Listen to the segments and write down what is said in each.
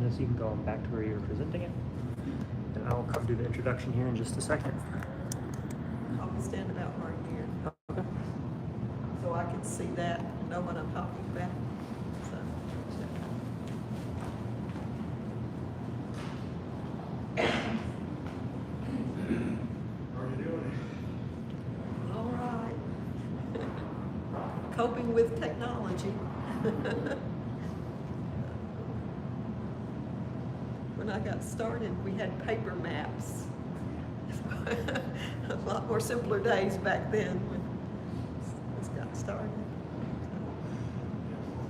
So you can go back to where you were presenting it. And I'll come do the introduction here in just a second. I'll stand about right here. Okay. So I can see that and know what I'm talking about. So, How are you doing? all right. Coping with technology. When I got started, we had paper maps. A lot more simpler days back then when this got started.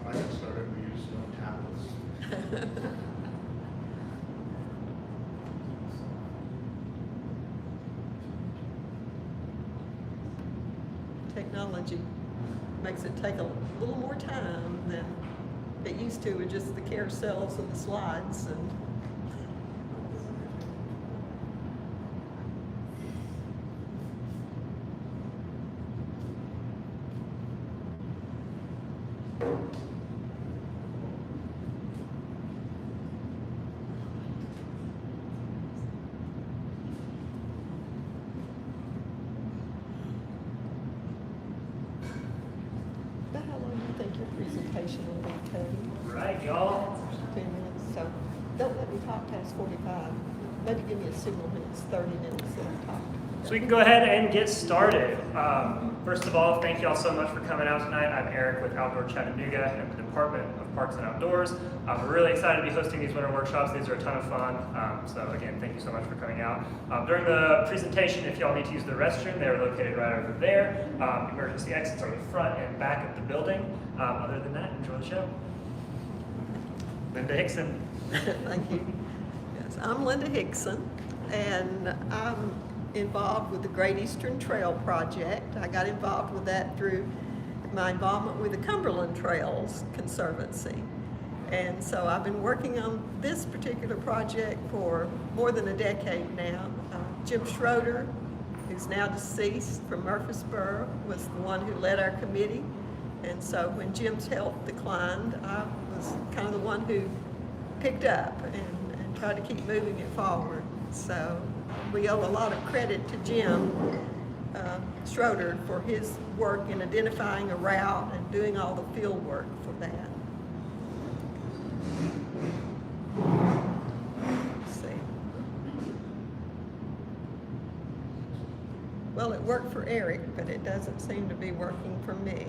When I got started, we used tablets. Technology makes it take a little more time than it used to with just the carousels and the slides and About how long do you think your presentation will be, Cody? Right, y'all. 2 minutes, so don't let me talk past 45. Maybe give me a signal when it's 30 minutes that I talk. So we can go ahead and get started. First of all, thank you all so much for coming out tonight. I'm Eric with Outdoor Chattanooga and the Department of Parks and Outdoors. We're really excited to be hosting these winter workshops. These are a ton of fun. So again, thank you so much for coming out. During the presentation, if y'all need to use the restroom, they're located right over there. Emergency exits are the front and back of the building. Other than that, enjoy the show. Linda Hickson. Thank you. Yes, I'm Linda Hickson, and I'm involved with the Great Eastern Trail Project. I got involved with that through my involvement with the Cumberland Trails Conservancy. And so I've been working on this particular project for more than a decade now. Jim Schroeder, who's now deceased from Murfreesboro, was the one who led our committee. And so when Jim's health declined, I was kind of the one who picked up and tried to keep moving it forward. So we owe a lot of credit to Jim Schroeder for his work in identifying a route and doing all the field work for that. Let's see. Well, it worked for Eric, but it doesn't seem to be working for me.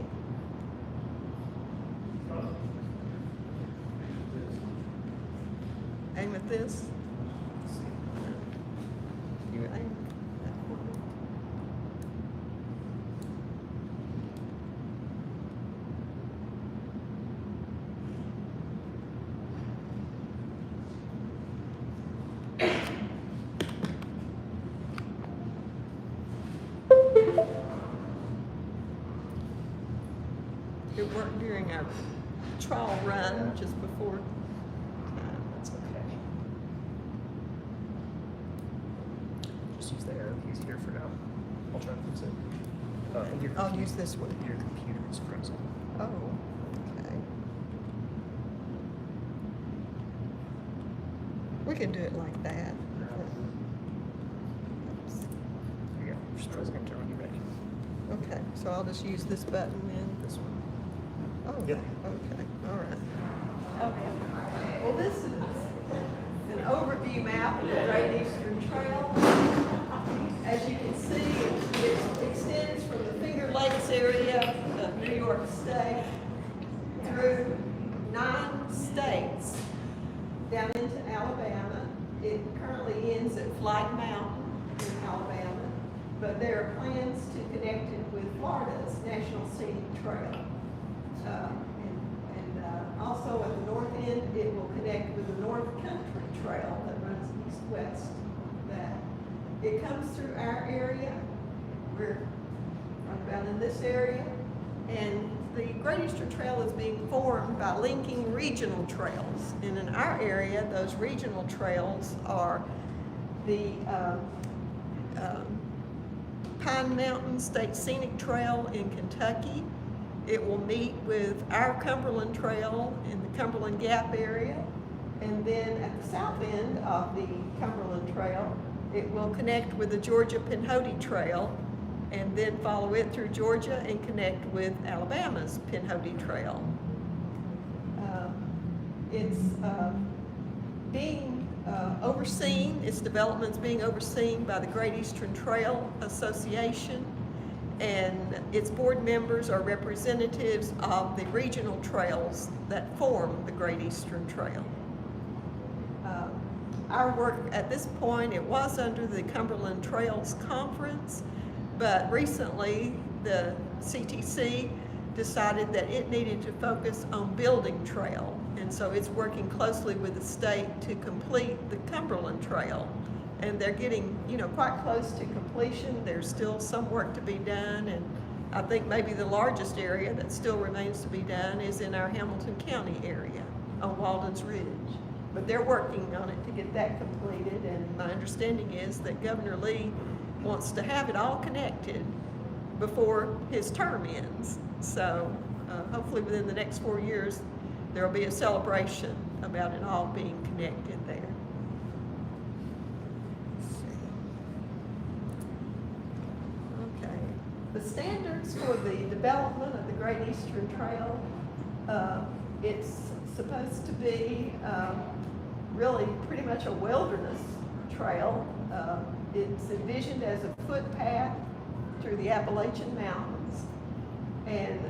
Aim at this. You aim that for me. It worked during our trial run just before. That's okay. Just use the arrow keys here for now. I'll try to fix it. I'll use this one. Your computer is frozen. Oh, okay. We can do it like that. Oops. There you go. Just press enter when you're ready. Okay, so I'll just use this button then. This one. Oh, Yep. okay, all right. Okay. Well, this is an overview map of the Great Eastern Trail. As you can see, it extends from the Finger Lakes area of New York State through 9 states down into Alabama. It currently ends at Flag Mountain in Alabama, but there are plans to connect it with Florida's National Scenic Trail. Also at the north end, it will connect with the North Country Trail that runs east-west. That it comes through our area. We're right about in this area, and the Great Eastern Trail is being formed by linking regional trails. And in our area, those regional trails are the Pine Mountain State Scenic Trail in Kentucky. It will meet with our Cumberland Trail in the Cumberland Gap area. And then at the south end of the Cumberland Trail, it will connect with the Georgia Pinhoti Trail and then follow it through Georgia and connect with Alabama's Pinhoti Trail. It's being overseen, its development's being overseen by the Great Eastern Trail Association, and its board members are representatives of the regional trails that form the Great Eastern Trail. Our work at this point, it was under the Cumberland Trails Conference, but recently the CTC decided that it needed to focus on building trail, and so it's working closely with the state to complete the Cumberland Trail. And they're getting, quite close to completion. There's still some work to be done, and I think maybe the largest area that still remains to be done is in our Hamilton County area on Walden's Ridge. But they're working on it to get that completed, and my understanding is that Governor Lee wants to have it all connected before his term ends. So hopefully within the next 4 years, there will be a celebration about it all being connected there. Okay. The standards for the development of the Great Eastern Trail, it's supposed to be really pretty much a wilderness trail. It's envisioned as a footpath through the Appalachian Mountains, and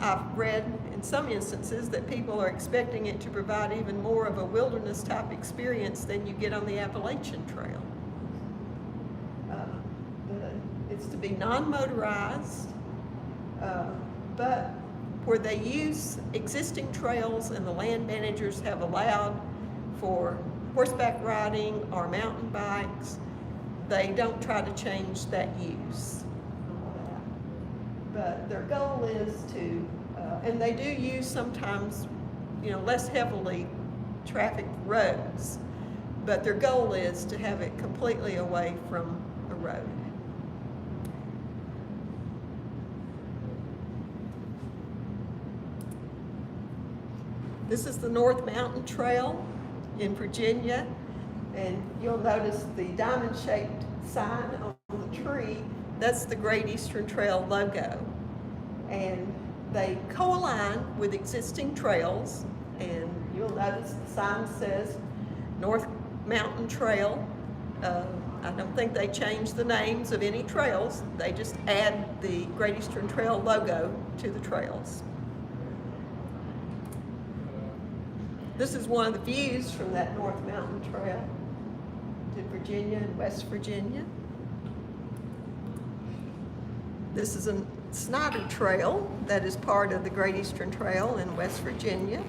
I've read in some instances that people are expecting it to provide even more of a wilderness type experience than you get on the Appalachian Trail. It's to be non-motorized, but where they use existing trails and the land managers have allowed for horseback riding or mountain bikes, they don't try to change that use. But their goal is to, and they do use sometimes, less heavily trafficked roads, but their goal is to have it completely away from a road. This is the North Mountain Trail in Virginia, and you'll notice the diamond-shaped sign on the tree. That's the Great Eastern Trail logo, and they co-align with existing trails, and you'll notice the sign says North Mountain Trail. I don't think they changed the names of any trails. They just add the Great Eastern Trail logo to the trails. This is one of the views from that North Mountain Trail to Virginia and West Virginia. This is a Snyder Trail that is part of the Great Eastern Trail in West Virginia.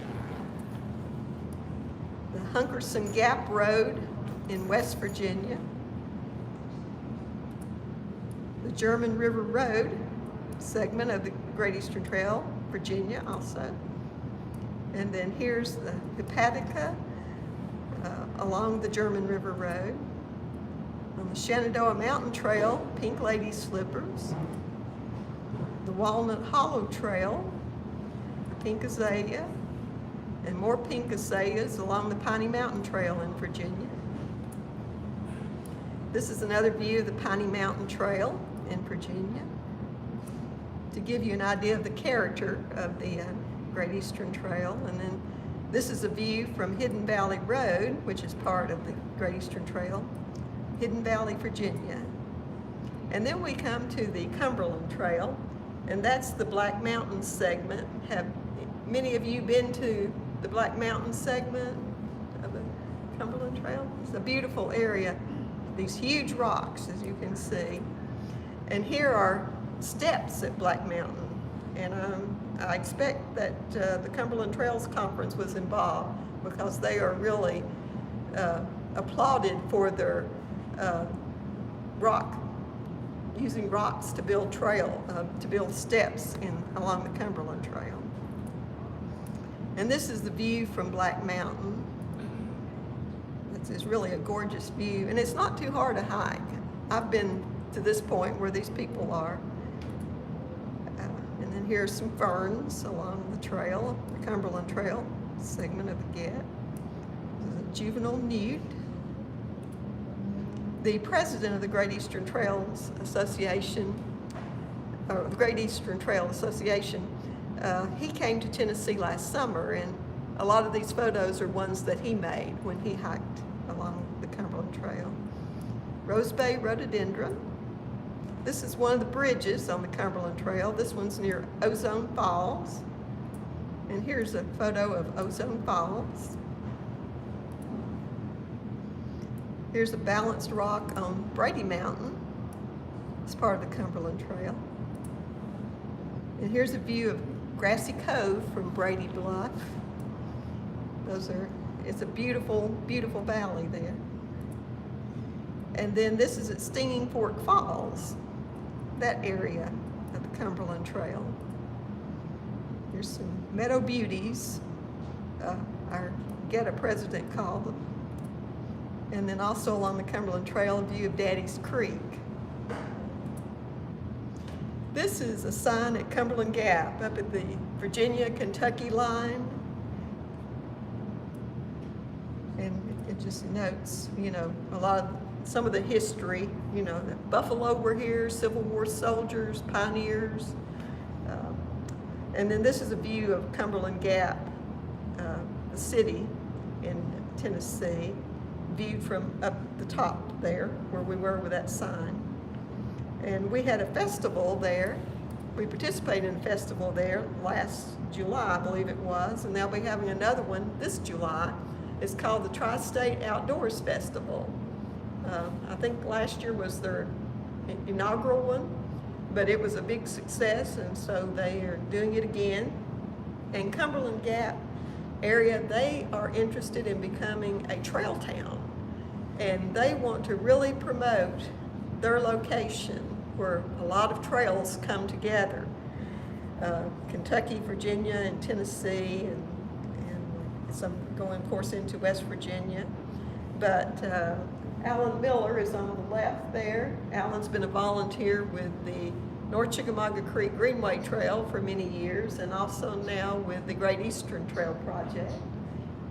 The Hunkerson Gap Road in West Virginia. The German River Road segment of the Great Eastern Trail, Virginia also. And then here's the Hepatica along the German River Road. On the Shenandoah Mountain Trail, Pink Lady Slippers. The Walnut Hollow Trail, pink azalea, and more pink azaleas along the Piney Mountain Trail in Virginia. This is another view of the Piney Mountain Trail in Virginia to give you an idea of the character of the Great Eastern Trail. And then this is a view from Hidden Valley Road, which is part of the Great Eastern Trail, Hidden Valley, Virginia. And then we come to the Cumberland Trail, and that's the Black Mountain segment. Have many of you been to the Black Mountain segment of the Cumberland Trail? It's a beautiful area, these huge rocks, as you can see. And here are steps at Black Mountain. And I expect that the Cumberland Trails Conference was involved because they are really applauded for their using rocks to build to build steps along the Cumberland Trail. And this is the view from Black Mountain. It's really a gorgeous view, and it's not too hard to hike. I've been to this point where these people are. And then here's some ferns along the trail, the Cumberland Trail segment of the Gap. This is a juvenile newt. The president of the Great Eastern Trails Association, or the Great Eastern Trail Association, he came to Tennessee last summer, and a lot of these photos are ones that he made when he hiked along the Cumberland Trail. Rose Bay rhododendron. This is one of the bridges on the Cumberland Trail. This one's near Ozone Falls. And here's a photo of Ozone Falls. Here's a balanced rock on Brady Mountain. It's part of the Cumberland Trail. And here's a view of Grassy Cove from Brady Bluff. It's a beautiful, beautiful valley there. And then this is at Stinging Fork Falls, that area of the Cumberland Trail. Here's some meadow beauties, our Geta president called them. And then also along the Cumberland Trail, a view of Daddy's Creek. This is a sign at Cumberland Gap up at the Virginia-Kentucky line. And it just notes, some of the history, that Buffalo were here, Civil War soldiers, pioneers. And then this is a view of Cumberland Gap, the city in Tennessee, viewed from up the top there where we were with that sign. And we had a festival there. We participated in a festival there last July, I believe it was, and they'll be having another one this July. It's called the Tri-State Outdoors Festival. I think last year was their inaugural one, but it was a big success, and so they are doing it again. And Cumberland Gap area, they are interested in becoming a trail town, and they want to really promote their location where a lot of trails come together. Kentucky, Virginia, and Tennessee, and some going, of course, into West Virginia. But Alan Miller is on the left there. Alan's been a volunteer with the North Chickamauga Creek Greenway Trail for many years, and also now with the Great Eastern Trail Project.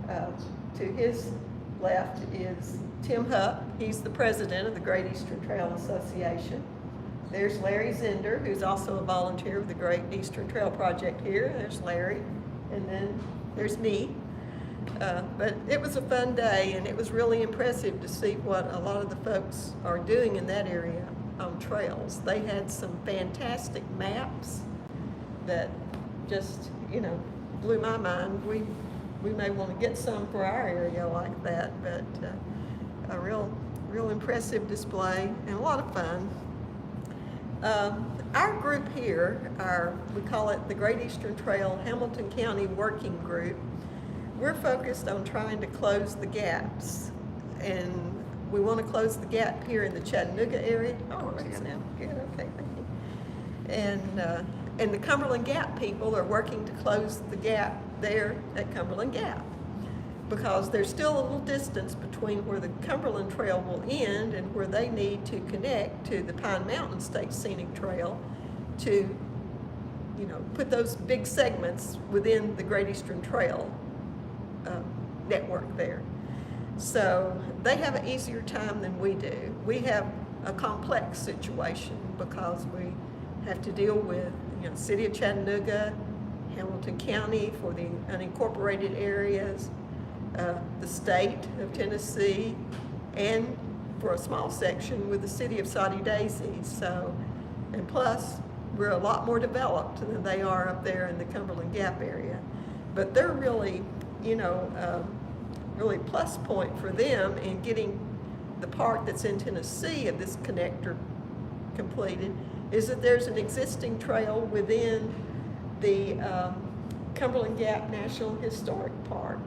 To his left is Tim Hupp. He's the president of the Great Eastern Trail Association. There's Larry Zender, who's also a volunteer with the Great Eastern Trail Project here. There's Larry, and then there's me. But it was a fun day, and it was really impressive to see what a lot of the folks are doing in that area on trails. They had some fantastic maps that just, blew my mind. We may want to get some for our area like that, but a real impressive display and a lot of fun. Our group here, we call it the Great Eastern Trail Hamilton County Working Group. We're focused on trying to close the gaps, and we want to close the gap here in the Chattanooga area. Oh, right now, good, okay, thank you. And the Cumberland Gap people are working to close the gap there at Cumberland Gap, because there's still a little distance between where the Cumberland Trail will end and where they need to connect to the Pine Mountain State Scenic Trail to, put those big segments within the Great Eastern Trail network there. So they have an easier time than we do. We have a complex situation because we have to deal with, City of Chattanooga, Hamilton County for the unincorporated areas, the state of Tennessee, and for a small section with the city of Soddy Daisy. So, and plus, we're a lot more developed than they are up there in the Cumberland Gap area. But they're really, really plus point for them in getting the part that's in Tennessee of this connector completed is that there's an existing trail within the Cumberland Gap National Historic Park.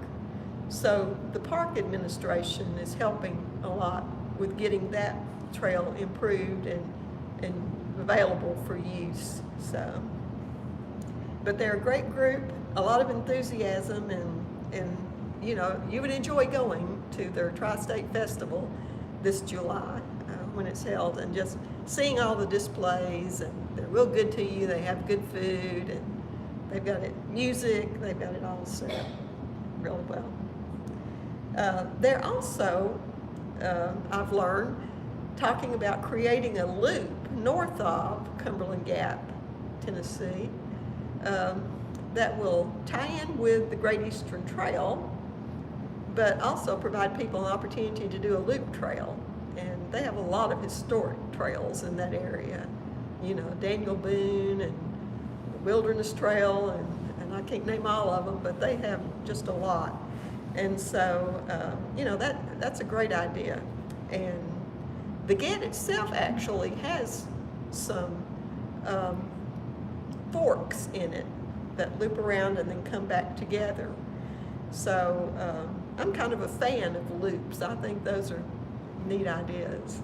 So the park administration is helping a lot with getting that trail improved and available for use. So, but they're a great group, a lot of enthusiasm, and you would enjoy going to their Tri-State Festival this July when it's held, and just seeing all the displays, and they're real good to you. They have good food, and they've got it music. They've got it all set up really well. They're also, I've learned, talking about creating a loop north of Cumberland Gap, Tennessee, that will tie in with the Great Eastern Trail, but also provide people an opportunity to do a loop trail. And they have a lot of historic trails in that area. You know, Daniel Boone and the Wilderness Trail, and I can't name all of them, but they have just a lot. And so, you know, that's a great idea. And the GET itself actually has some forks in it that loop around and then come back together. So I'm kind of a fan of loops. I think those are neat ideas.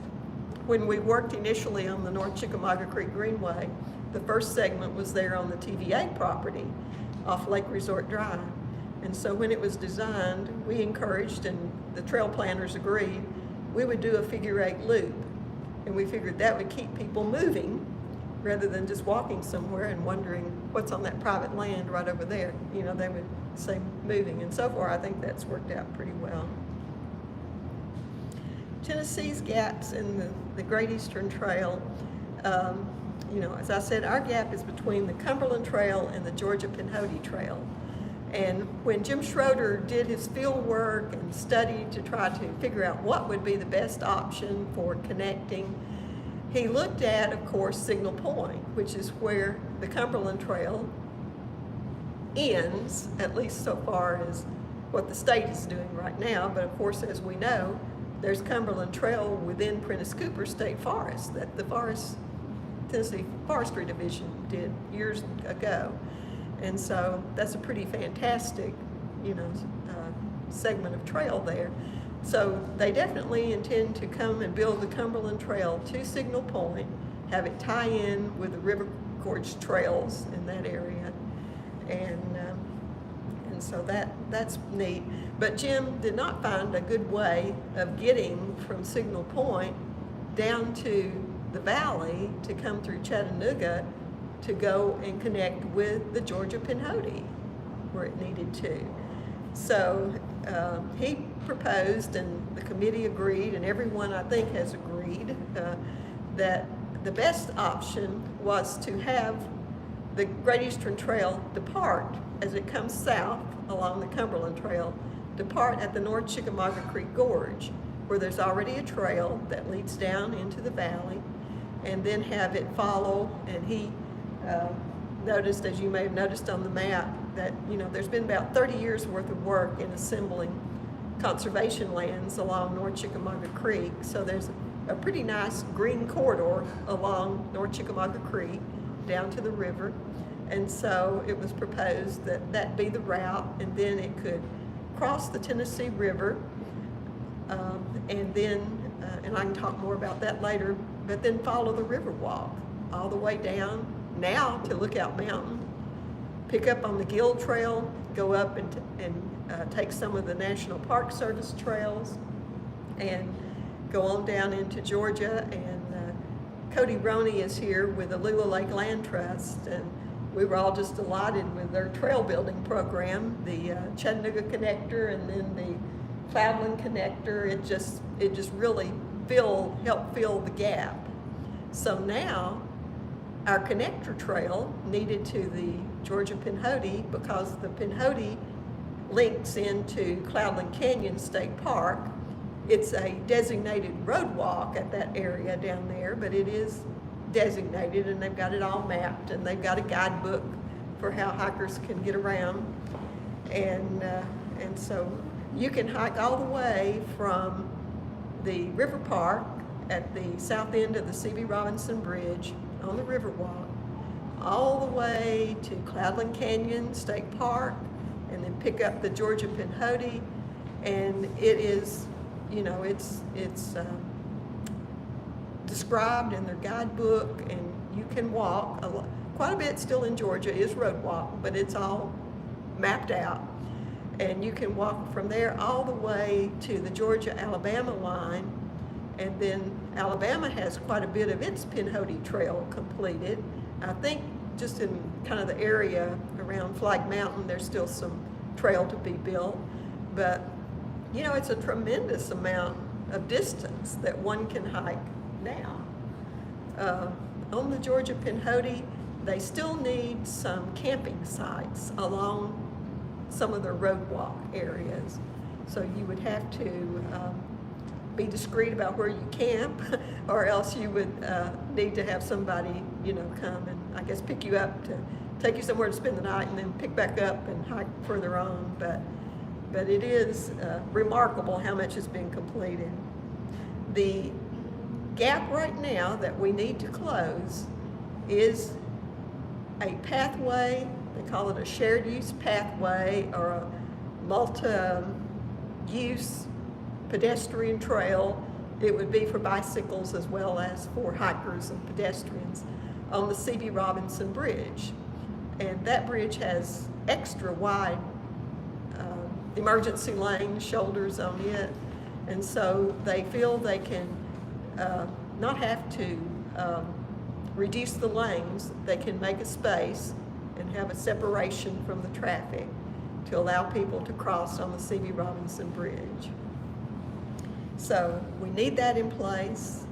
When we worked initially on the North Chickamauga Creek Greenway, the first segment was there on the TVA property off Lake Resort Drive. And so when it was designed, we encouraged, and the trail planners agreed, we would do a figure-8 loop. And we figured that would keep people moving rather than just walking somewhere and wondering what's on that private land right over there. You know, they would say moving. And so far, I think that's worked out pretty well. Tennessee's gaps in the Great Eastern Trail, you know, as I said, our gap is between the Cumberland Trail and the Georgia-Pinhoti Trail. And when Jim Schroeder did his field work and studied to try to figure out what would be the best option for connecting, he looked at, of course, Signal Point, which is where the Cumberland Trail ends, at least so far as what the state is doing right now. But of course, as we know, there's Cumberland Trail within Prentice Cooper State Forest that the Tennessee Forestry Division did years ago. And so that's a pretty fantastic, you know, segment of trail there. So they definitely intend to come and build the Cumberland Trail to Signal Point, have it tie in with the River Gorge trails in that area. And so that's neat. But Jim did not find a good way of getting from Signal Point down to the valley to come through Chattanooga to go and connect with the Georgia-Pinhoti where it needed to. So he proposed, and the committee agreed, and everyone I think has agreed, that the best option was to have the Great Eastern Trail depart as it comes south along the Cumberland Trail, depart at the North Chickamauga Creek Gorge, where there's already a trail that leads down into the valley, and then have it follow. And he noticed, as you may have noticed on the map, that, you know, there's been about 30 years worth of work in assembling conservation lands along North Chickamauga Creek. So there's a pretty nice green corridor along North Chickamauga Creek down to the river. And so it was proposed that that be the route, and then it could cross the Tennessee River, and then, and I can talk more about that later, but then follow the river walk all the way down now to Lookout Mountain, pick up on the Guild Trail, go up and take some of the National Park Service trails, and go on down into Georgia. And Cody Roney is here with the Lula Lake Land Trust, and we were all just delighted with their trail building program, the Chattanooga connector and then the Cloudland connector. It just really helped fill the gap. So now our connector trail needed to the Georgia-Pinhoti, because the Pinhoti links into Cloudland Canyon State Park. It's a designated road walk at that area down there, but it is designated, and they've got it all mapped, and they've got a guidebook for how hikers can get around. And so you can hike all the way from the River Park at the south end of the C.B. Robinson Bridge on the Riverwalk, all the way to Cloudland Canyon State Park, and then pick up the Georgia-Pinhoti. And it is, you know, it's described in their guidebook, and you can walk quite a bit still in Georgia is road walk, but it's all mapped out. And you can walk from there all the way to the Georgia-Alabama line. And then Alabama has quite a bit of its Pinhoti Trail completed. I think just in kind of the area around Flag Mountain, there's still some trail to be built. But, you know, it's a tremendous amount of distance that one can hike now. On the Georgia Pinhoti, they still need some camping sites along some of the roadwalk areas. So you would have to be discreet about where you camp, or else you would need to have somebody, you know, come and I guess pick you up to take you somewhere to spend the night and then pick back up and hike further on. But it is remarkable how much has been completed. The gap right now that we need to close is a pathway. They call it a shared use pathway or a multi-use pedestrian trail. It would be for bicycles as well as for hikers and pedestrians on the C.B. Robinson Bridge. And that bridge has extra wide emergency lane shoulders on it. And so they feel they can not have to reduce the lanes. They can make a space and have a separation from the traffic to allow people to cross on the C.B. Robinson Bridge. So we need that in place.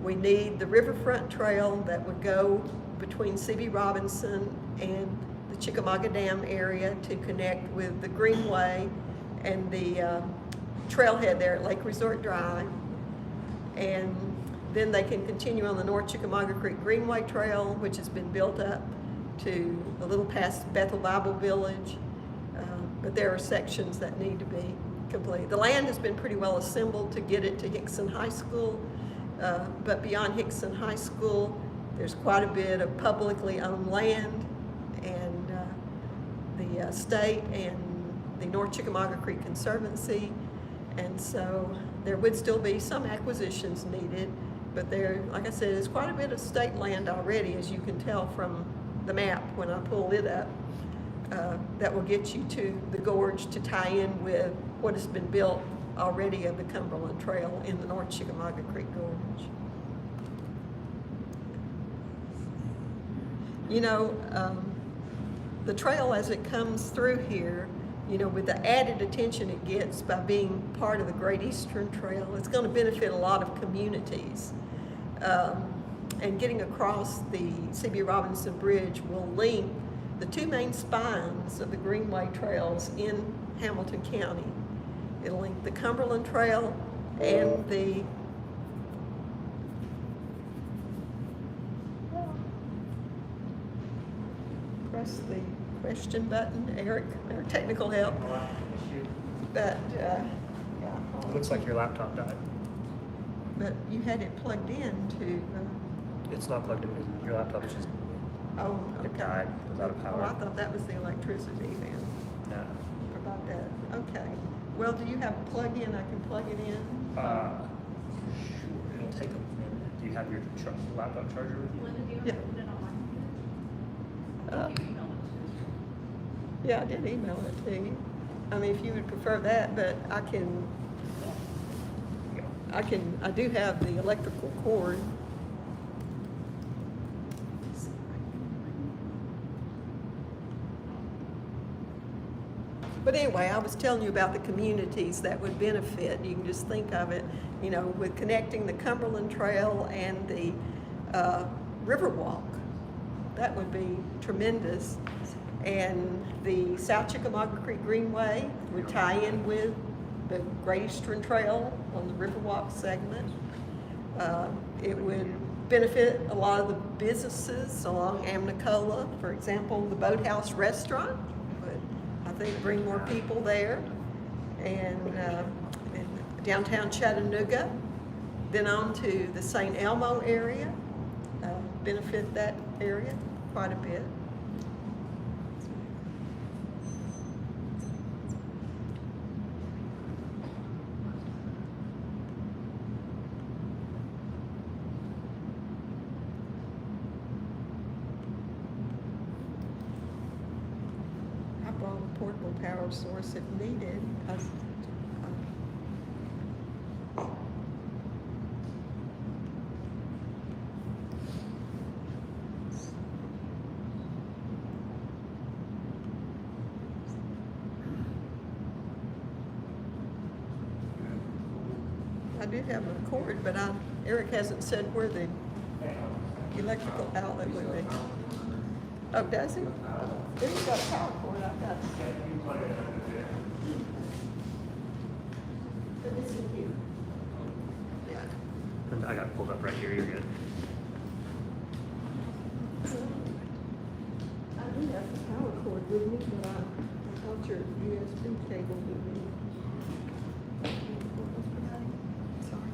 We need the riverfront trail that would go between C.B. Robinson and the Chickamauga Dam area to connect with the Greenway and the trailhead there at Lake Resort Drive. And then they can continue on the North Chickamauga Creek Greenway Trail, which has been built up to a little past Bethel Bible Village. But there are sections that need to be complete. The land has been pretty well assembled to get it to Hickson High School, but beyond Hickson High School, there's quite a bit of publicly owned land, and the state and the North Chickamauga Creek Conservancy, and so there would still be some acquisitions needed, but there, like I said, is quite a bit of state land already, as you can tell from the map when I pull it up. That will get you to the gorge to tie in with what has been built already of the Cumberland Trail in the North Chickamauga Creek Gorge. You know, the trail as it comes through here, you know, with the added attention it gets by being part of the Great Eastern Trail, it's going to benefit a lot of communities. And getting across the C.B. Robinson Bridge will link the two main spines of the Greenway trails in Hamilton County. It'll link the Cumberland Trail and the press the question button, Eric, or technical help. But yeah. It looks like your laptop died. But you had it plugged in to. It's not plugged in. Your laptop is just Oh, okay. it died. It was out of Oh, power. I thought that was the electricity then. No. About that. Okay. Well, do you have a plug-in? I can plug it in. Sure. It'll take a minute. Do you have your laptop charger with you? Linda, do you Yeah. want to put it on my Uh, computer? You emailed it to Yeah, I did email it to you. I mean, if you would prefer that, but I do have the electrical cord. But anyway, I was telling you about the communities that would benefit. You can just think of it, you know, with connecting the Cumberland Trail and the Riverwalk. That would be tremendous. And the South Chickamauga Creek Greenway would tie in with the Great Eastern Trail on the Riverwalk segment. It would benefit a lot of the businesses along Amnicola. For example, the Boathouse Restaurant would, I think, bring more people there. And downtown Chattanooga, then on to the St. Elmo area, benefit that area quite a bit. I brought a portable power source if needed. I do have a cord, but Eric hasn't said where the electrical outlet would be. Oh, does he? Then he's got a power cord, I've got. This is here. Yeah. And I got it pulled up right here, you're good. I do have the power cord with me, but I thought your USB cable would be. Sorry.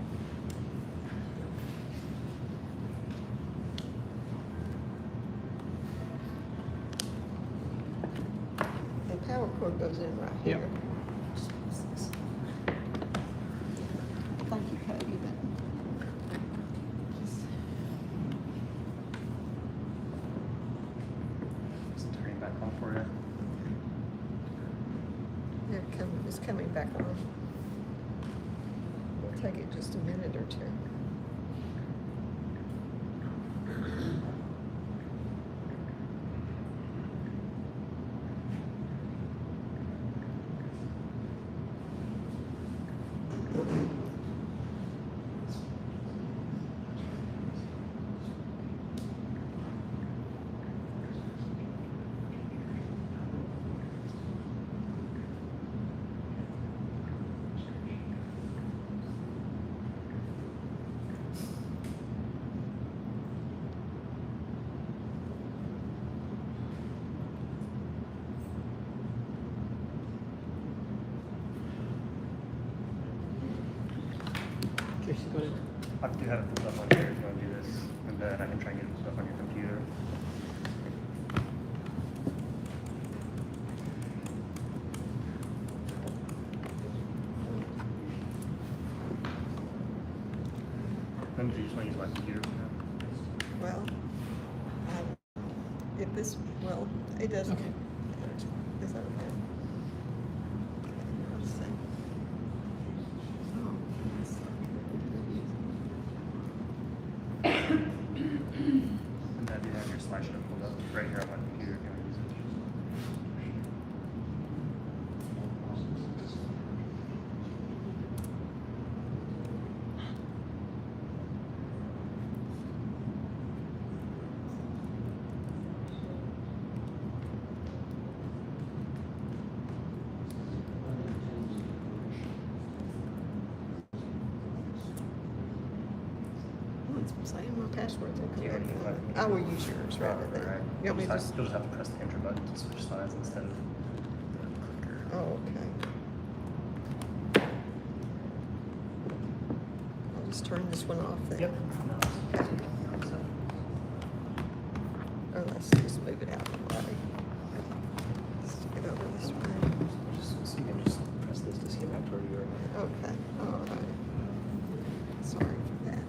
The power cord goes in right Yep. here. Thank you, Cody, Just turning back on for you. it's coming back on. It'll take it just a minute or two. I do have it pulled up on here if you want to do this, and then I can try and get it pulled up on your computer. Then do you just want to use my computer for now? Well, if this, well, it doesn't. Okay. Is that okay? Let's see. Oh, And then I do have your slideshow pulled up right here on my computer if you want to use it. it's saying my password's Do you incorrect. already have my I will use yours rather than. Right. You want me to You'll just? just have to press the enter button to switch slides instead of the clicker. Oh, okay. I'll just turn this one off then. Yep. Or let's just move it out of the way. Let's get over this way. So you can just press this to skip back to where you were. Okay, all right. Sorry for that.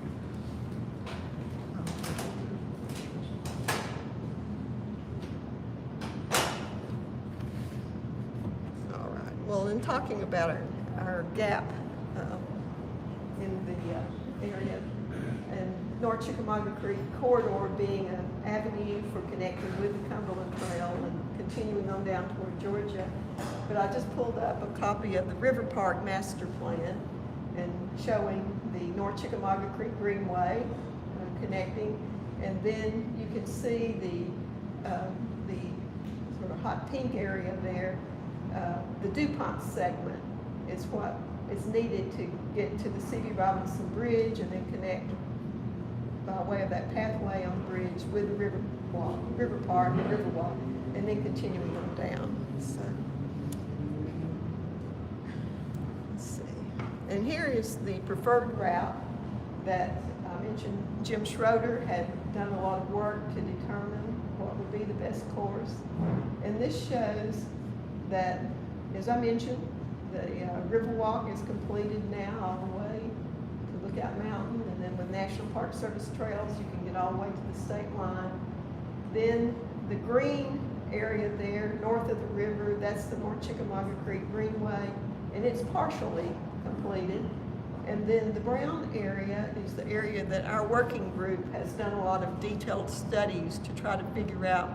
All right, well, in talking about our gap in the area, and North Chickamauga Creek corridor being an avenue for connecting with the Cumberland Trail and continuing on down toward Georgia. But I just pulled up a copy of the River Park Master Plan and showing the North Chickamauga Creek Greenway connecting. And then you can see the sort of hot pink area there. The DuPont segment is what is needed to get to the C.B. Robinson Bridge and then connect by way of that pathway on the bridge with the River Park and Riverwalk, and then continuing on down. So, let's see. And here is the preferred route that I mentioned. Jim Schroeder had done a lot of work to determine what would be the best course. And this shows that, as I mentioned, the Riverwalk is completed now all the way to Lookout Mountain, and then with National Park Service trails, you can get all the way to the state line. Then the green area there north of the river. That's the North Chickamauga Creek Greenway, and it's partially completed. And then the brown area is the area that our working group has done a lot of detailed studies to try to figure out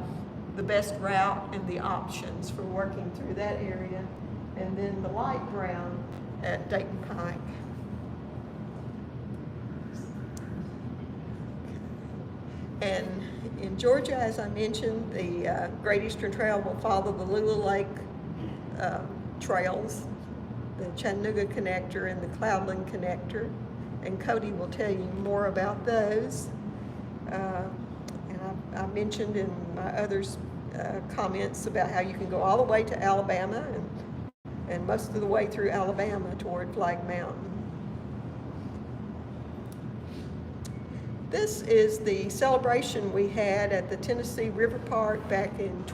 the best route and the options for working through that area. And then the light brown at Dayton Pike. And in Georgia, as I mentioned, the Great Eastern Trail will follow the Lula Lake trails, the Chattanooga Connector and the Cloudland Connector, and Cody will tell you more about those. And I mentioned in my others comments about how you can go all the way to Alabama and most of the way through Alabama toward Flag Mountain. This is the celebration we had at the Tennessee River Park back in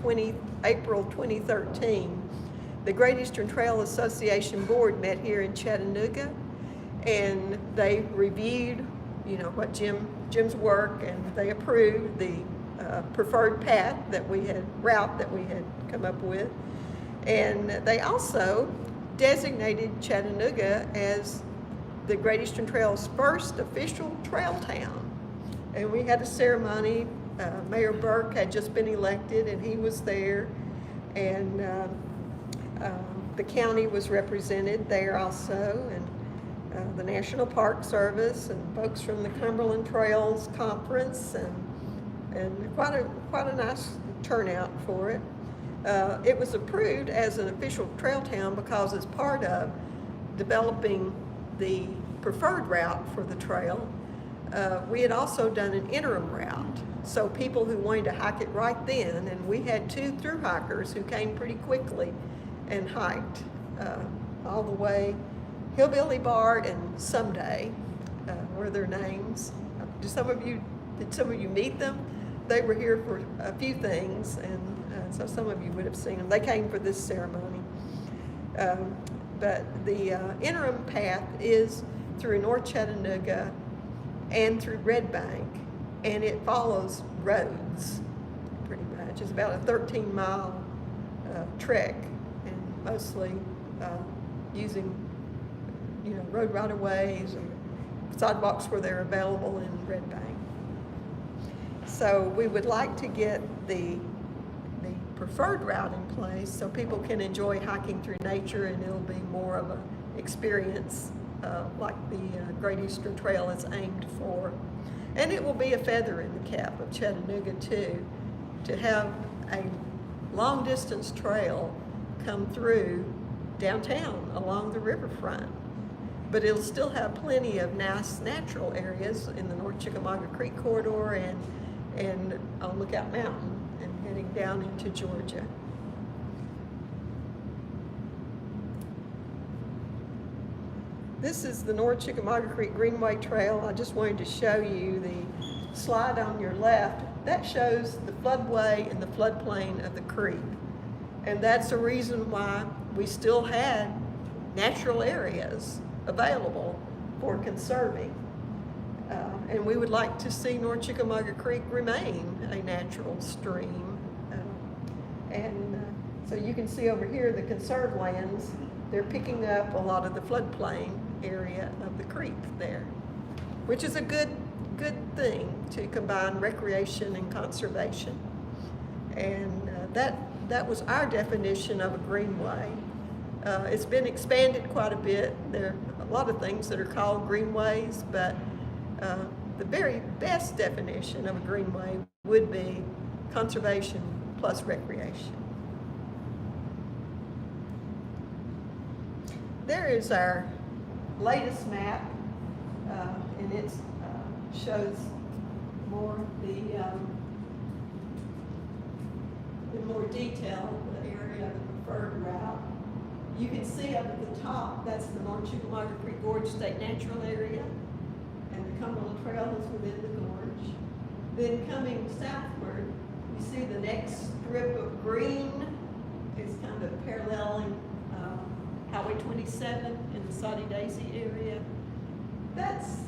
April 2013. The Great Eastern Trail Association Board met here in Chattanooga, and they reviewed, what Jim's work, and they approved the preferred route that we had come up with, and they also designated Chattanooga as the Great Eastern Trail's first official trail town. And we had a ceremony. Mayor Burke had just been elected, and he was there, and the county was represented there also, and the National Park Service and folks from the Cumberland Trails Conference, and quite a nice turnout for it. It was approved as an official trail town because it's part of developing the preferred route for the trail. We had also done an interim route, so people who wanted to hike it right then, and we had 2 through hikers who came pretty quickly and hiked all the way. Hillbilly Bart and Someday were their names. Did some of you meet them? They were here for a few things, and so some of you would have seen them. They came for this ceremony. But the interim path is through North Chattanooga and through Red Bank, and it follows roads pretty much. It's about a 13-mile trek, and mostly using road right-of-ways or sidewalks where they're available in Red Bank. So we would like to get the preferred route in place so people can enjoy hiking through nature, and it'll be more of an experience like the Great Eastern Trail is aimed for. And it will be a feather in the cap of Chattanooga too, to have a long distance trail come through downtown along the riverfront. But it'll still have plenty of nice natural areas in the North Chickamauga Creek corridor and on Lookout Mountain and heading down into Georgia. This is the North Chickamauga Creek Greenway Trail. I just wanted to show you the slide on your left. That shows the floodway and the floodplain of the creek. And that's the reason why we still had natural areas available for conserving. And we would like to see North Chickamauga Creek remain a natural stream. So you can see over here the conserved lands, they're picking up a lot of the floodplain area of the creek there, which is a good thing to combine recreation and conservation. And that was our definition of a greenway. It's been expanded quite a bit. There are a lot of things that are called greenways, but the very best definition of a greenway would be conservation plus recreation. There is our latest map, and it shows more in more detail the area of the preferred route. You can see up at the top, that's the North Chickamauga Creek Gorge State Natural Area, and the Cumberland Trail is within the gorge. Then coming southward, you see the next strip of green is kind of paralleling Highway 27 in the Soddy Daisy area. That's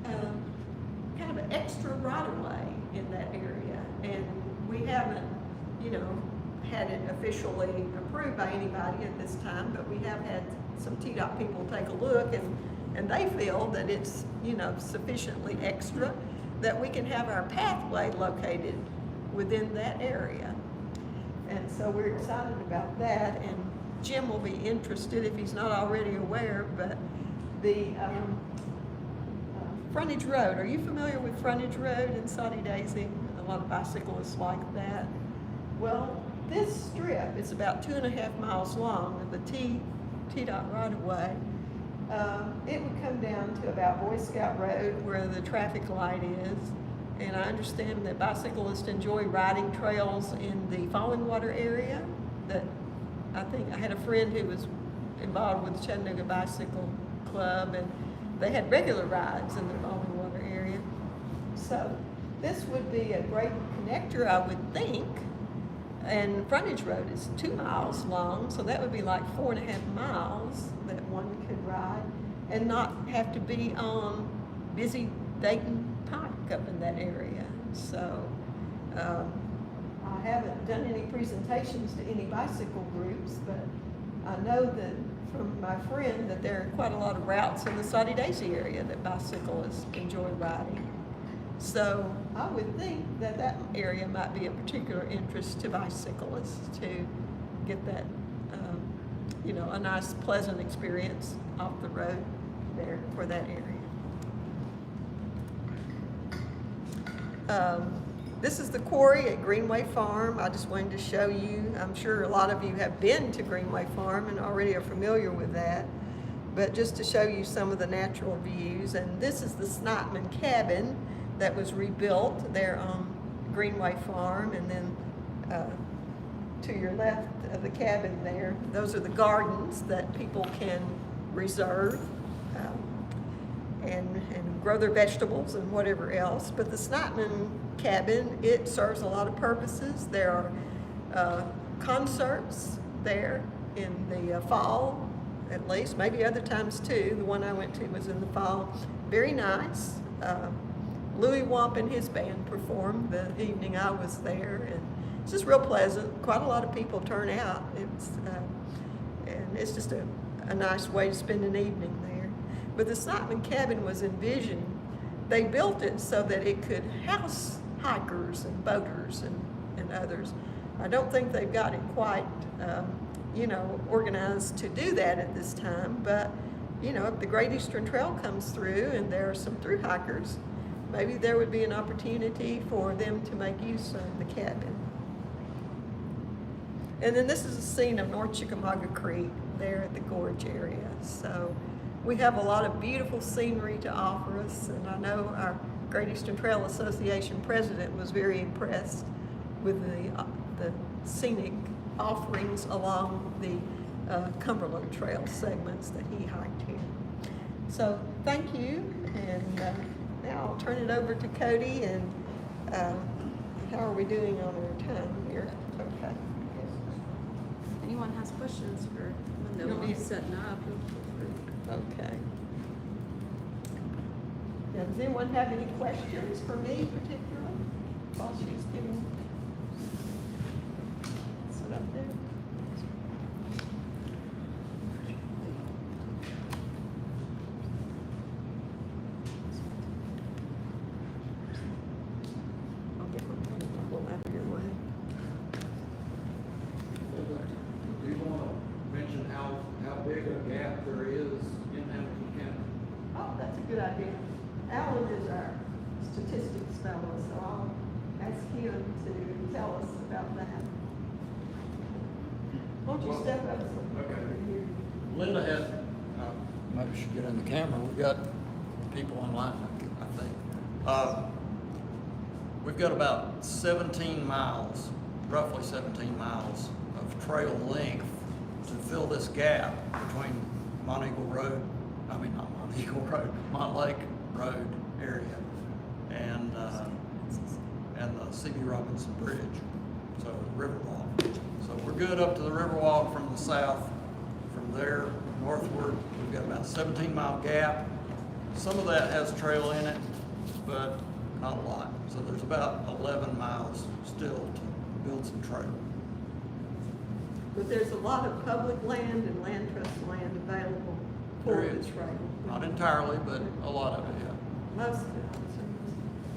kind of an extra right-of-way in that area, and we haven't you know, had it officially approved by anybody at this time, but we have had some TDOT people take a look, and they feel that it's, you know, sufficiently extra that we can have our pathway located within that area. And so we're excited about that, and Jim will be interested if he's not already aware, but the Frontage Road, are you familiar with Frontage Road in Soddy Daisy? A lot of bicyclists like that. Well, this strip is about 2.5 miles long of the TDOT right-of-way. It would come down to about Boy Scout Road where the traffic light is. And I understand that bicyclists enjoy riding trails in the Falling Water area. That I think I had a friend who was involved with the Chattanooga Bicycle Club, and they had regular rides in the Falling Water area. So this would be a great connector, I would think. And Frontage Road is 2 miles long, so that would be like 4.5 miles that one could ride and not have to be on busy Dayton Pike up in that area. So I haven't done any presentations to any bicycle groups, but I know that from my friend that there are quite a lot of routes in the Soddy Daisy area that bicyclists enjoy riding. So I would think that that area might be of particular interest to bicyclists to get that, you know, a nice, pleasant experience off the road there for that area. This is the quarry at Greenway Farm. I just wanted to show you. I'm sure a lot of you have been to Greenway Farm and already are familiar with that. But just to show you some of the natural views. And this is the Snipeman cabin that was rebuilt there on Greenway Farm. And then to your left of the cabin there, those are the gardens that people can reserve and grow their vegetables and whatever else. But the Snipeman cabin, it serves a lot of purposes. There are concerts there in the fall, at least, maybe other times too. The one I went to was in the fall. Very nice. Louis Wamp and his band performed the evening I was there, and it's just real pleasant. Quite a lot of people turn out. And it's just a nice way to spend an evening there. But the Snipeman cabin was envisioned. They built it so that it could house hikers and boaters and others. I don't think they've got it quite, you know, organized to do that at this time, but, you know, if the Great Eastern Trail comes through and there are some through hikers, maybe there would be an opportunity for them to make use of the cabin. And then this is a scene of North Chickamauga Creek there at the gorge area. So we have a lot of beautiful scenery to offer us, and I know our Great Eastern Trail Association president was very impressed with the scenic offerings along the Cumberland Trail segments that he hiked here. So thank you, and now I'll turn it over to Cody. And how are we doing on our time here? Okay. If anyone has questions for Linda while he's setting up, feel free. Okay. Now, does anyone have any questions for me particularly while she's giving? Sit up there. I'll get my phone a little out of your way. Do you want to mention how big a gap there is in Hamilton County? Oh, that's a good idea. Alan is our statistics fellow, so I'll ask him to tell us about that. Won't you Well, step up so okay. here? Linda has, Maybe we should get in the camera. We've got people online, I think. We've got about 17 miles, roughly 17 miles of trail length to fill this gap between Mont Lake Road area and the C.B. Robinson Bridge, so Riverwalk. So we're good up to the Riverwalk from the south. From there northward, we've got about a 17-mile gap. Some of that has trail in it, but not a lot. So there's about 11 miles still to build some trail. But there's a lot of public land and land trust land available for There the is. trail. Not entirely, but a lot of it, yeah. Most of it.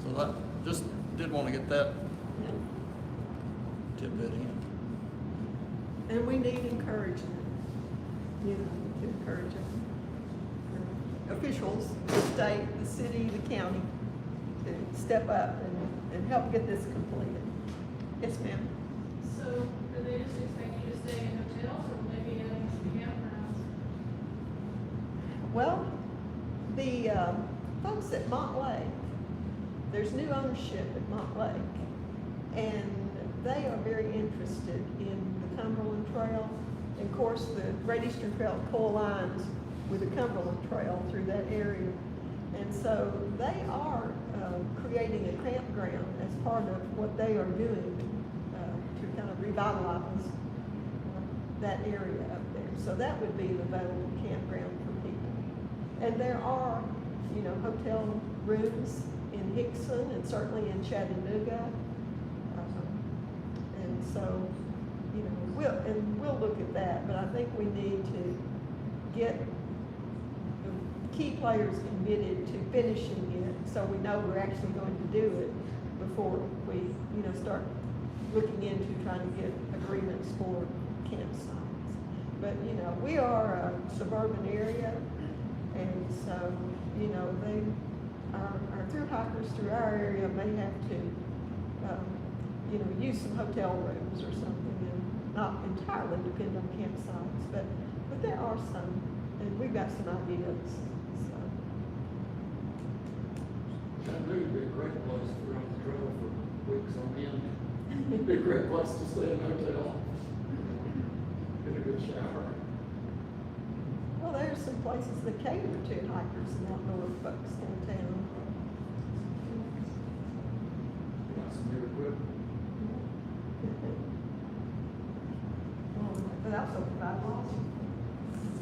So that, just did want to get that Yeah. tidbit in. And we need encouragement, you know, to encourage officials, the state, the city, the county, to step up and help get this completed. Yes, ma'am. So, do they just expect you to stay in hotels, or will they be having some campgrounds? Well, the folks at Montlake, there's new ownership at Montlake, and they are very interested in the Cumberland Trail. And of course, the Great Eastern Trail co-aligns with the Cumberland Trail through that area. And so they are creating a campground as part of what they are doing to kind of revitalize that area up there. So that would be an available campground for people. And there are, you know, hotel rooms in Hickson and certainly in Chattanooga. And so, you know, we'll look at that, but I think we need to get the key players committed to finishing it, so we know we're actually going to do it before we, you know, start looking into trying to get agreements for campsites. But, you know, we are a suburban area, and so, you know, our through hikers through our area may have to, you know, use some hotel rooms or something, and not entirely depend on campsites, but there are some, and we've got some ideas, so. Chattanooga would be a great place to run the trail for weeks on end. It'd be a great place to stay in a hotel. Get a good shower. Well, there's some places that cater to hikers and outdoor folks downtown. Got some new equipment. But also provide lodging.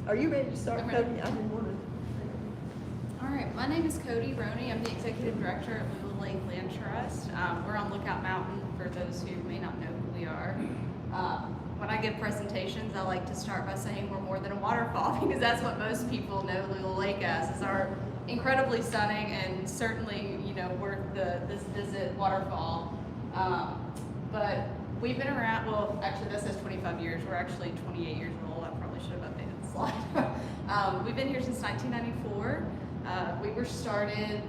Are you ready to start, I'm ready. Cody? I didn't want to. All right, my name is Cody Roney. I'm the executive director of Little Lake Land Trust. We're on Lookout Mountain, for those who may not know who we are. When I give presentations, I like to start by saying we're more than a waterfall, because that's what most people know Little Lake as, is our incredibly stunning and certainly, you know, worth this visit waterfall. But we've been around, well, actually that says 25 years. We're actually 28 years old. I probably should have updated the slide. We've been here since 1994. We were started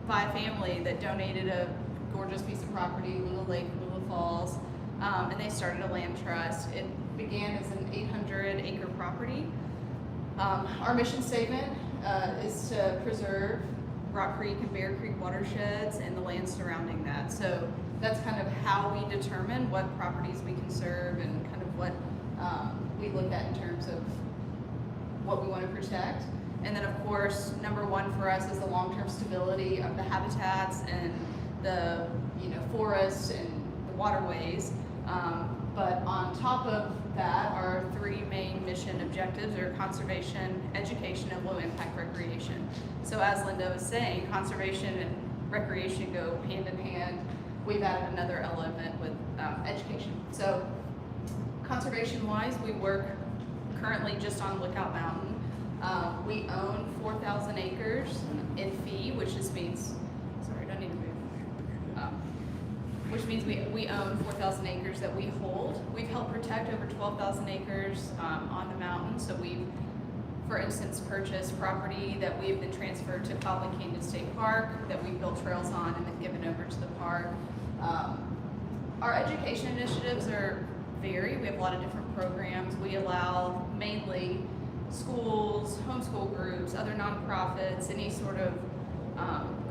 by a family that donated a gorgeous piece of property, Little Lake, Little Falls, and they started a land trust. It began as an 800-acre property. Our mission statement is to preserve Rock Creek and Bear Creek watersheds and the land surrounding that. So that's kind of how we determine what properties we conserve and kind of what we look at in terms of what we want to protect. And then of course, number one for us is the long-term stability of the habitats and the, you know, forests and the waterways. But on top of that, our three main mission objectives are conservation, education, and low-impact recreation. So as Linda was saying, conservation and recreation go hand in hand. We've added another element with education. So conservation-wise, we work currently just on Lookout Mountain. We own 4,000 acres in fee, which just means, sorry, I don't need to move. Which means we own 4,000 acres that we hold. We've helped protect over 12,000 acres on the mountain. So we've, for instance, purchased property that we've been transferred to Cobblin Canyon State Park that we've built trails on and then given over to the park. Our education initiatives vary. We have a lot of different programs. We allow mainly schools, homeschool groups, other nonprofits, any sort of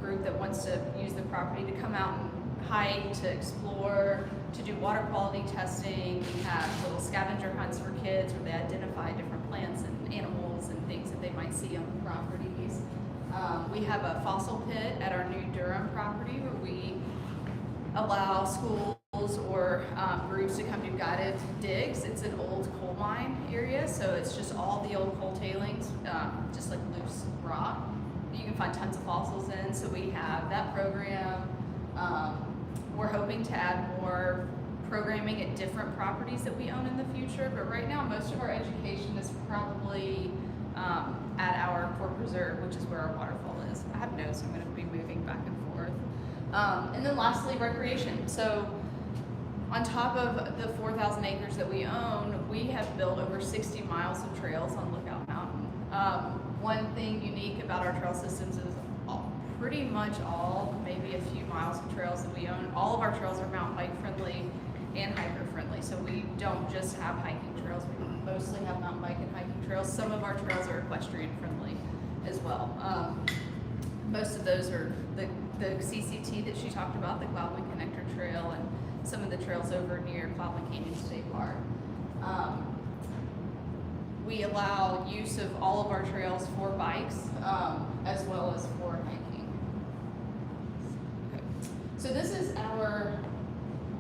group that wants to use the property to come out and hike, to explore, to do water quality testing. We have little scavenger hunts for kids where they identify different plants and animals and things that they might see on the properties. We have a fossil pit at our new Durham property where we allow schools or groups to come do guided digs. It's an old coal mine area, so it's just all the old coal tailings, just like loose rock. You can find tons of fossils in, so we have that program. We're hoping to add more programming at different properties that we own in the future, but right now most of our education is probably at our Fort Preserve, which is where our waterfall is. I have notes, I'm going to be moving back and forth. And then lastly, recreation. So on top of the 4,000 acres that we own, we have built over 60 miles of trails on Lookout Mountain. One thing unique about our trail systems is pretty much all, maybe a few miles of trails that we own. All of our trails are mountain bike friendly and hiker friendly. So we don't just have hiking trails, we mostly have mountain bike and hiking trails. Some of our trails are equestrian friendly as well. Most of those are the CCT that she talked about, the Cloudland Connector Trail, and some of the trails over near Cloudland Canyon State Park. We allow use of all of our trails for bikes as well as for hiking. Okay. So this is our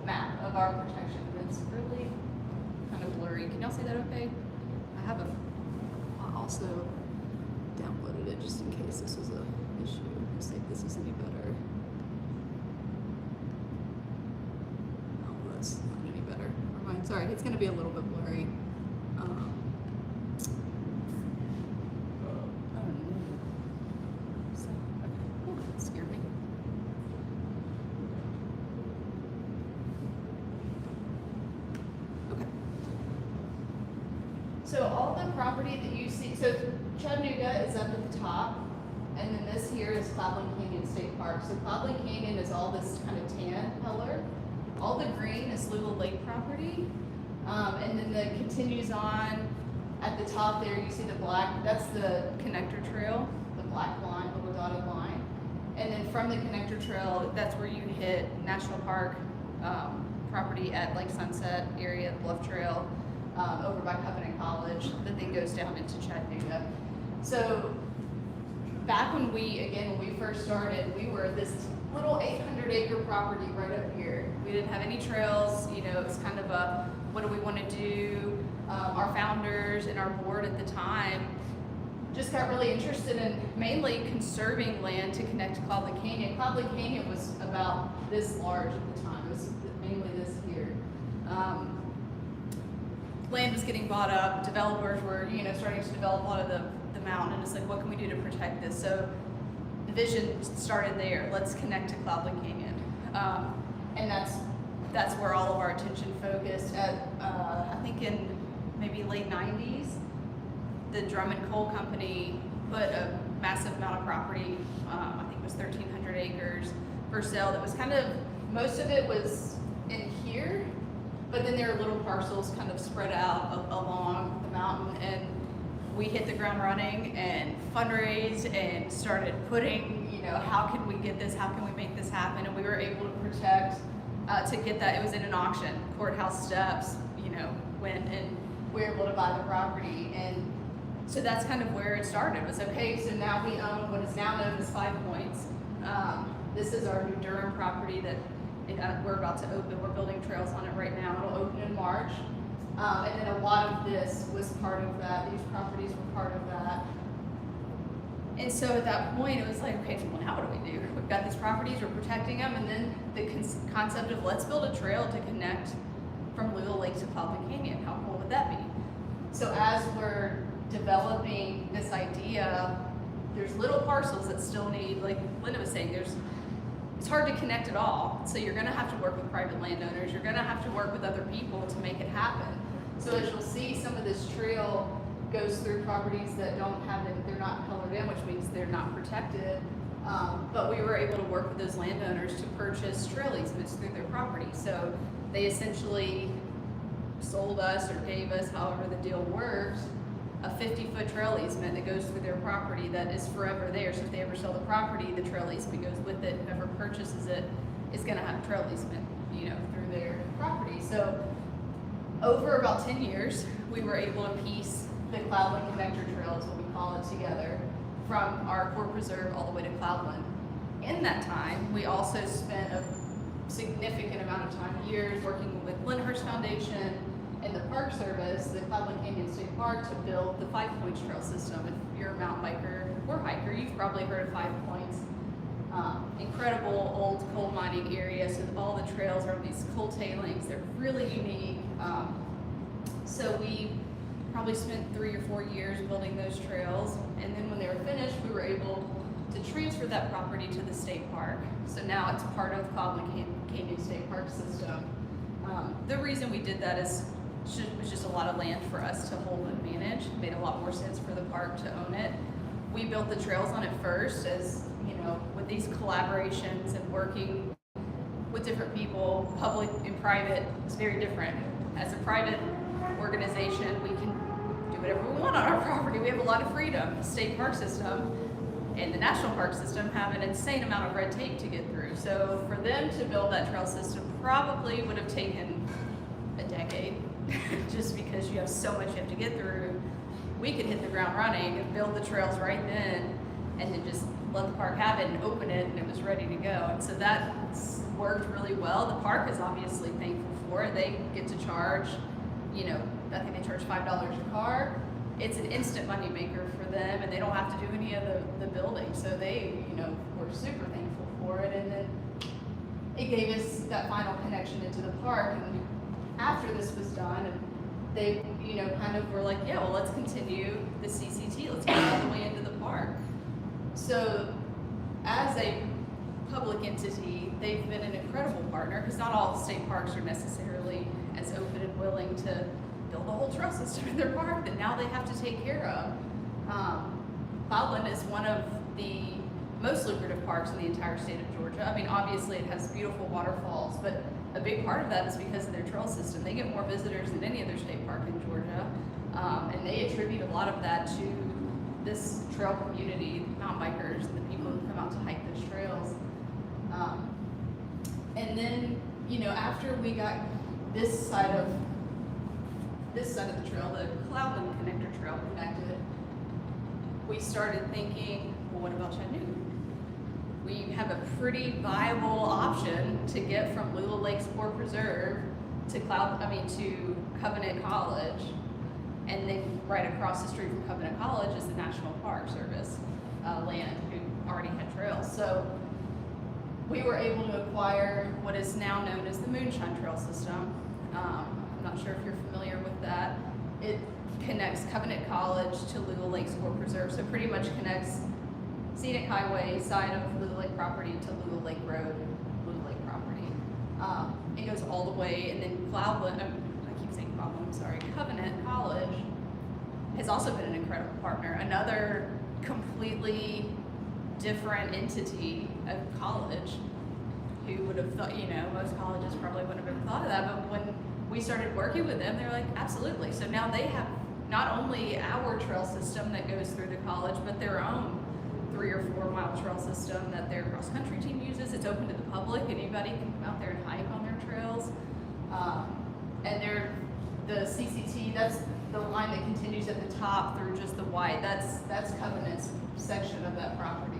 map of our protection. It's really kind of blurry. Can y'all see that okay? I also downloaded it just in case this was an issue. Let's see if this is any better. Oh, that's not any better. Never mind. Sorry, it's going to be a little bit blurry. I don't know. So, okay. Oh, that scared me. Okay. So all the property that you see, so Chattanooga is up at the top, and then this here is Cloudland Canyon State Park. So Cloudland Canyon is all this kind of tan color. All the green is Lula Lake property. And then that continues on at the top there, you see the black, that's the connector trail, the black line, the little dotted line. And then from the connector trail, that's where you hit National Park property at Lake Sunset area, Bluff Trail, over by Covenant College, that then goes down into Chattanooga. So back when we first started, we were this little 800-acre property right up here. We didn't have any trails, you know, it was kind of a, what do we want to do? Our founders and our board at the time just got really interested in mainly conserving land to connect to Cloudland Canyon. Cloudland Canyon was about this large at the time. It was mainly this here. Land was getting bought up. Developers were, you know, starting to develop a lot of the mountain, and it's like, what can we do to protect this? So the vision started there. Let's connect to Cloudland Canyon, and that's where all of our attention focused. At I think in maybe late '90s, the Drummond Coal Company put a massive amount of property, I think it was 1,300 acres, for sale. That was kind of, most of it was in here, but then there are little parcels kind of spread out along the mountain, and we hit the ground running and fundraised and started putting, you know, how can we get this, how can we make this happen, and we were able to protect, to get that. It was in an auction, courthouse steps, you know, went and we were able to buy the property. And so that's kind of where it started, was okay, so now we own what is now known as 5 Points. This is our new Durham property that we're about to open. We're building trails on it right now. It'll open in March. And then a lot of this was part of that. These properties were part of that. And so at that point, it was like, okay, well, now what do we do? We've got these properties, we're protecting them, and then the concept of let's build a trail to connect from Lula Lake to Cloudland Canyon. How cool would that be? So as we're developing this idea, there's little parcels that still need, like Linda was saying, it's hard to connect it all. So you're gonna have to work with private landowners, you're gonna have to work with other people to make it happen. So as you'll see, some of this trail goes through properties that don't have it, they're not colored in, which means they're not protected. But we were able to work with those landowners to purchase trail easements through their property. So they essentially sold us or gave us, however the deal works, a 50-foot trail easement that goes through their property that is forever there. So if they ever sell the property, the trail easement goes with it. Whoever purchases it is gonna have a trail easement, you know, through their property. So over about 10 years, we were able to piece the Cloudland Connector Trail, is what we call it, together from our Fort Preserve all the way to Cloudland. In that time, we also spent a significant amount of time, years, working with Lyndhurst Foundation and the Park Service, the Cloudland Canyon State Park, to build the 5 Points trail system. If you're a mountain biker or hiker, you've probably heard of 5 Points. Incredible old coal mining area, so all the trails are these coal tailings. They're really unique. So we probably spent 3 or 4 years building those trails, and then when they were finished, we were able to transfer that property to the state park. So now it's part of Cloudland Canyon State Park system. The reason we did that is it was just a lot of land for us to hold and manage. It made a lot more sense for the park to own it. We built the trails on it first, as you know, with these collaborations and working with different people, public and private is very different. As a private organization, we can do whatever we want on our property. We have a lot of freedom. The state park system and the national park system have an insane amount of red tape to get through. So for them to build that trail system probably would have taken a decade, just because you have so much you have to get through. We could hit the ground running and build the trails right then, and then just let the park have it and open it, and it was ready to go. And so that worked really well. The park is obviously thankful for it. They get to charge, you know, I think they charge $5 a car. It's an instant money maker for them, and they don't have to do any of the building. So they, you know, were super thankful for it. And then it gave us that final connection into the park. And after this was done, and they, you know, kind of were like, yeah, well, let's continue the CCT. Let's get all the way into the park. So as a public entity, they've been an incredible partner, because not all state parks are necessarily as open and willing to build a whole trail system in their park that now they have to take care of. Cloudland is one of the most lucrative parks in the entire state of Georgia. I mean, obviously it has beautiful waterfalls, but a big part of that is because of their trail system. They get more visitors than any other state park in Georgia, and they attribute a lot of that to this trail community, mountain bikers, and the people who come out to hike those trails. And then, you know, after we got this side of the trail, the Cloudland Connector Trail connected, we started thinking, well, what about Chattanooga? We have a pretty viable option to get from Lula Lake Sport Preserve to to Covenant College, and then right across the street from Covenant College is the National Park Service land, who already had trails. So we were able to acquire what is now known as the Moonshine Trail System. I'm not sure if you're familiar with that. It connects Covenant College to Lula Lake Sport Preserve, so pretty much connects Scenic Highway side of Lula Lake property to Lula Lake Road, Lula Lake property. It goes all the way, and then Cloudland, I keep saying Cloudland, I'm sorry, Covenant College has also been an incredible partner. Another completely different entity of college, who would have thought, you know, most colleges probably wouldn't have ever thought of that, but when we started working with them, they were like, absolutely. So now they have not only our trail system that goes through the college, but their own 3 or 4 mile trail system that their cross country team uses. It's open to the public. Anybody can come out there and hike on their trails. And the CCT, that's the line that continues at the top through just the white. That's Covenant's section of that property.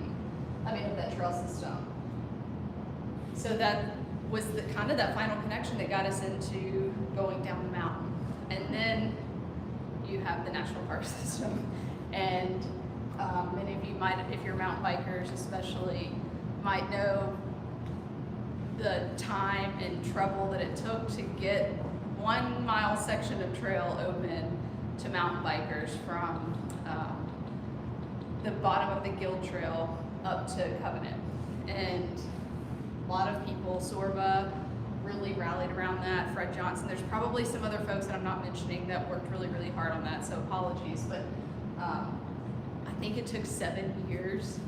Of that trail system. So that was the kind of that final connection that got us into going down the mountain. And then you have the national park system. And many of you might, if you're mountain bikers especially, might know the time and trouble that it took to get 1 mile section of trail open to mountain bikers from the bottom of the Guild Trail up to Covenant. And a lot of people, Sorba, really rallied around that. Fred Johnson, there's probably some other folks that I'm not mentioning that worked really, really hard on that, so apologies. But I think it took 7 years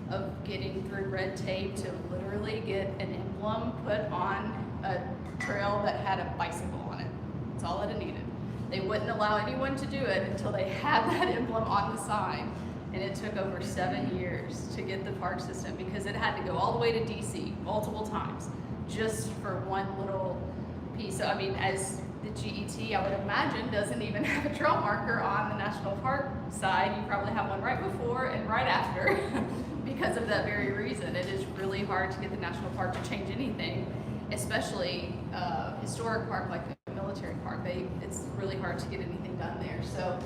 of getting through red tape to literally get an emblem put on a trail that had a bicycle on it. That's all that it needed. They wouldn't allow anyone to do it until they had that emblem on the sign. And it took over 7 years to get the park system, because it had to go all the way to DC multiple times just for one little piece. So, as the GET, I would imagine, doesn't even have a trail marker on the national park side. You probably have one right before and right after because of that very reason. It is really hard to get the national park to change anything, especially historic park like the military park. It's really hard to get anything done there. So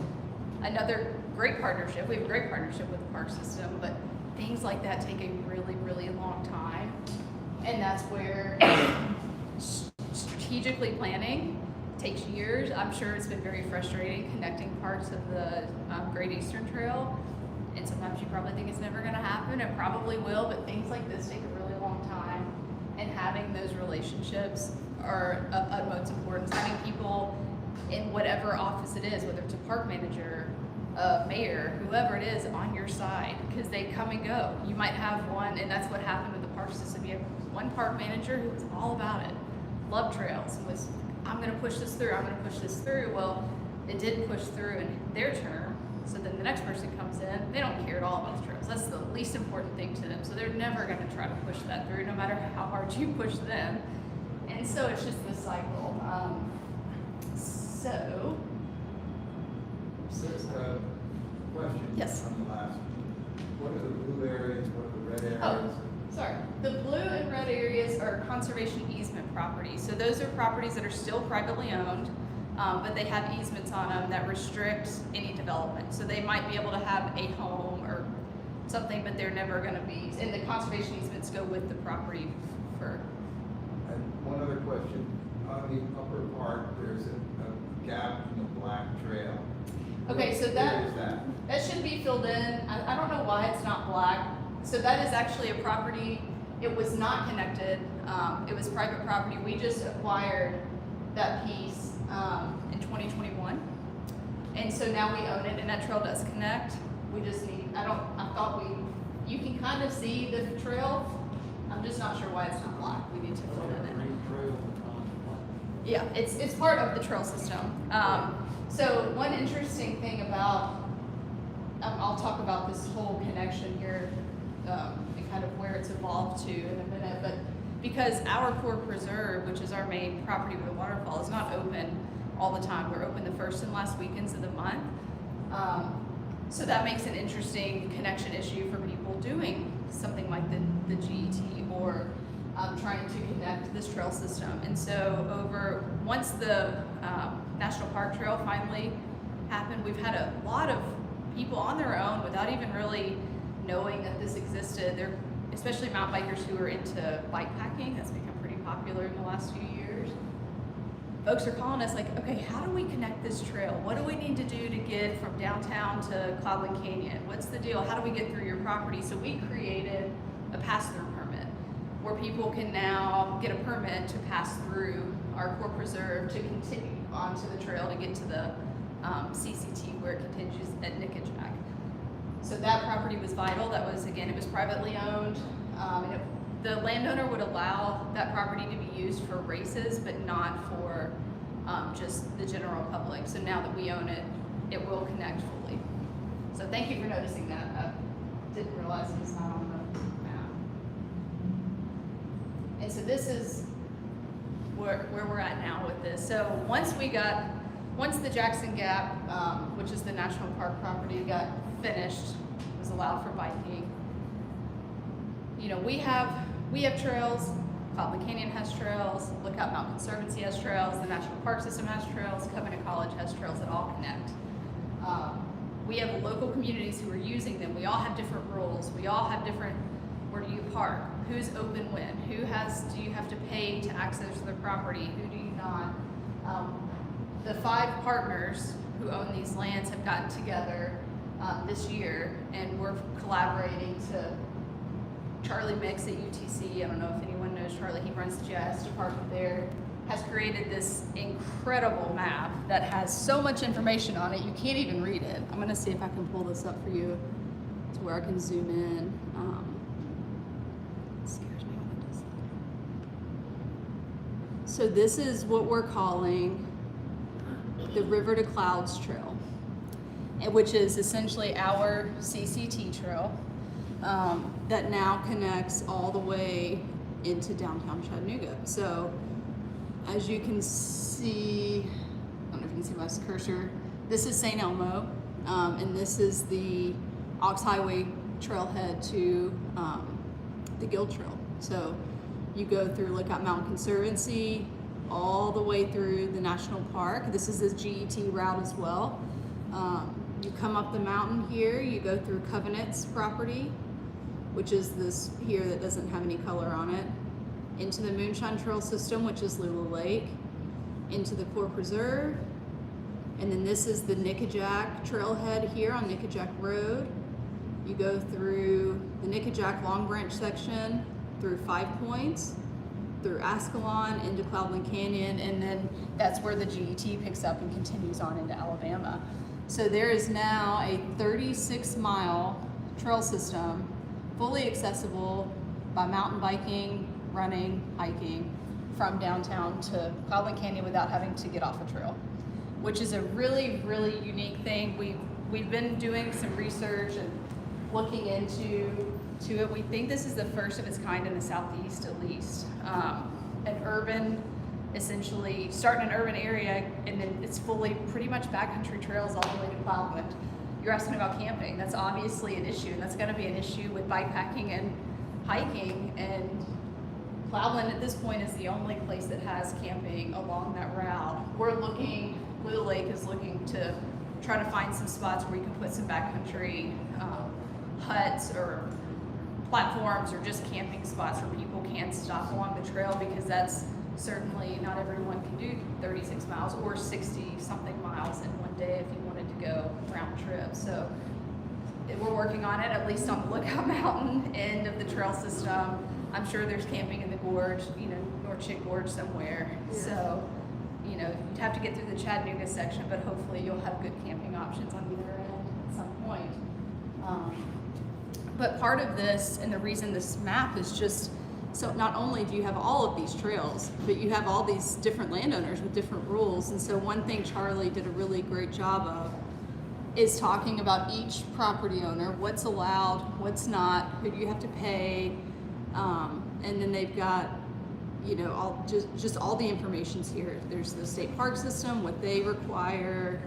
another great partnership. We have a great partnership with the park system, but things like that take a really, really long time. And that's where strategically planning takes years. I'm sure it's been very frustrating connecting parts of the Great Eastern Trail. And sometimes you probably think it's never gonna happen. It probably will, but things like this take a really long time. And having those relationships are of utmost importance. Having people in whatever office it is, whether it's a park manager, a mayor, whoever it is, on your side, because they come and go. You might have one, and that's what happened with the park system. You have one park manager who was all about it, loved trails, and was, I'm gonna push this through, I'm gonna push this through. Well, it didn't push through in their term, so then the next person comes in, they don't care at all about the trails. That's the least important thing to them, so they're never gonna try to push that through, no matter how hard you push them. And so it's just this cycle. So, Question. Yes. On the last, what are the blue areas, what are the red Oh, areas? sorry. The blue and red areas are conservation easement properties. So those are properties that are still privately owned, but they have easements on them that restrict any development. So they might be able to have a home or something, but they're never gonna be, and the conservation easements go with the property for. And one other question, on the upper part, there's a gap in the black trail. Okay, so Where is that? that should be filled in. I don't know why it's not black. So that is actually a property, it was not connected. It was private property. We just acquired that piece in 2021. And so now we own it, and that trail does connect. We just need, you can kind of see the trail. I'm just not sure why it's not black. We need to fill it in. Green trail on Yeah, it's part of the trail system. So one interesting thing about, I'll talk about this whole connection here and kind of where it's evolved to in a minute, but because our core preserve, which is our main property with the waterfall, is not open all the time. We're open the first and last weekends of the month. So that makes an interesting connection issue for people doing something like the GET or trying to connect this trail system. And so once the National Park Trail finally happened, we've had a lot of people on their own without even really knowing that this existed. They're, especially mountain bikers who are into bike packing, that's become pretty popular in the last few years. Folks are calling us like, okay, how do we connect this trail? What do we need to do to get from downtown to Cloudland Canyon? What's the deal? How do we get through your property? So we created a pass-through permit where people can now get a permit to pass through our core preserve to continue onto the trail to get to the CCT where it continues at Nickajack. So that property was vital. That was, again, it was privately owned. And the landowner would allow that property to be used for races, but not for just the general public. So now that we own it, it will connect fully. So thank you for noticing that. I didn't realize it was not on the map. And so this is where we're at now with this. So once the Jackson Gap, which is the national park property, got finished, was allowed for biking. You know, we have trails. Cloudland Canyon has trails. Lookout Mountain Conservancy has trails. The National Park System has trails. Covenant College has trails that all connect. We have local communities who are using them. We all have different rules. We all have different. Where do you park? Who's open when? Do you have to pay to access the property? Who do you not? The 5 partners who own these lands have gotten together this year, and we're collaborating to. Charlie Mix at UTC, I don't know if anyone knows Charlie, he runs the GIS department there, has created this incredible map that has so much information on it, you can't even read it. I'm gonna see if I can pull this up for you to where I can zoom in. It scares me when it does that. So this is what we're calling the River to Clouds Trail, which is essentially our CCT trail. That now connects all the way into downtown Chattanooga. So as you can see, I don't know if you can see my cursor, this is St. Elmo, and this is the Ox Highway trailhead to the Guild Trail. So you go through Lookout Mountain Conservancy, all the way through the national park. This is the GET route as well. You come up the mountain here, you go through Covenant's property, which is this here that doesn't have any color on it, into the Moonshine Trail system, which is Lula Lake, into the Core Preserve, and then this is the Nickajack trailhead here on Nickajack Road. You go through the Nickajack Long Branch section, through 5 Points, through Ascalon, into Cloudland Canyon, and then that's where the GET picks up and continues on into Alabama. So there is now a 36-mile trail system, fully accessible by mountain biking, running, hiking, from downtown to Cloudland Canyon without having to get off a trail, which is a really, really unique thing. We've been doing some research and looking into it. We think this is the first of its kind in the Southeast, at least. An urban, essentially, start in an urban area, and then it's fully pretty much backcountry trails all the way to Cloudland. You're asking about camping. That's obviously an issue, and that's going to be an issue with bikepacking and hiking. And Cloudland at this point is the only place that has camping along that route. Lula Lake is looking to try to find some spots where you can put some backcountry huts or platforms or just camping spots where people can stop along the trail, because that's certainly not everyone can do 36 miles or 60 something miles in one day if you wanted to go round trip. So we're working on it, at least on the Lookout Mountain end of the trail system. I'm sure there's camping in the gorge, North Chick Gorge somewhere. Yeah. So, you'd have to get through the Chattanooga section, but hopefully you'll have good camping options on either end at some point. But part of this, and the reason this map is just, so not only do you have all of these trails, but you have all these different landowners with different rules. And so one thing Charlie did a really great job of is talking about each property owner, what's allowed, what's not, who do you have to pay, and then they've got, all just all the information's here. There's the state park system, what they require.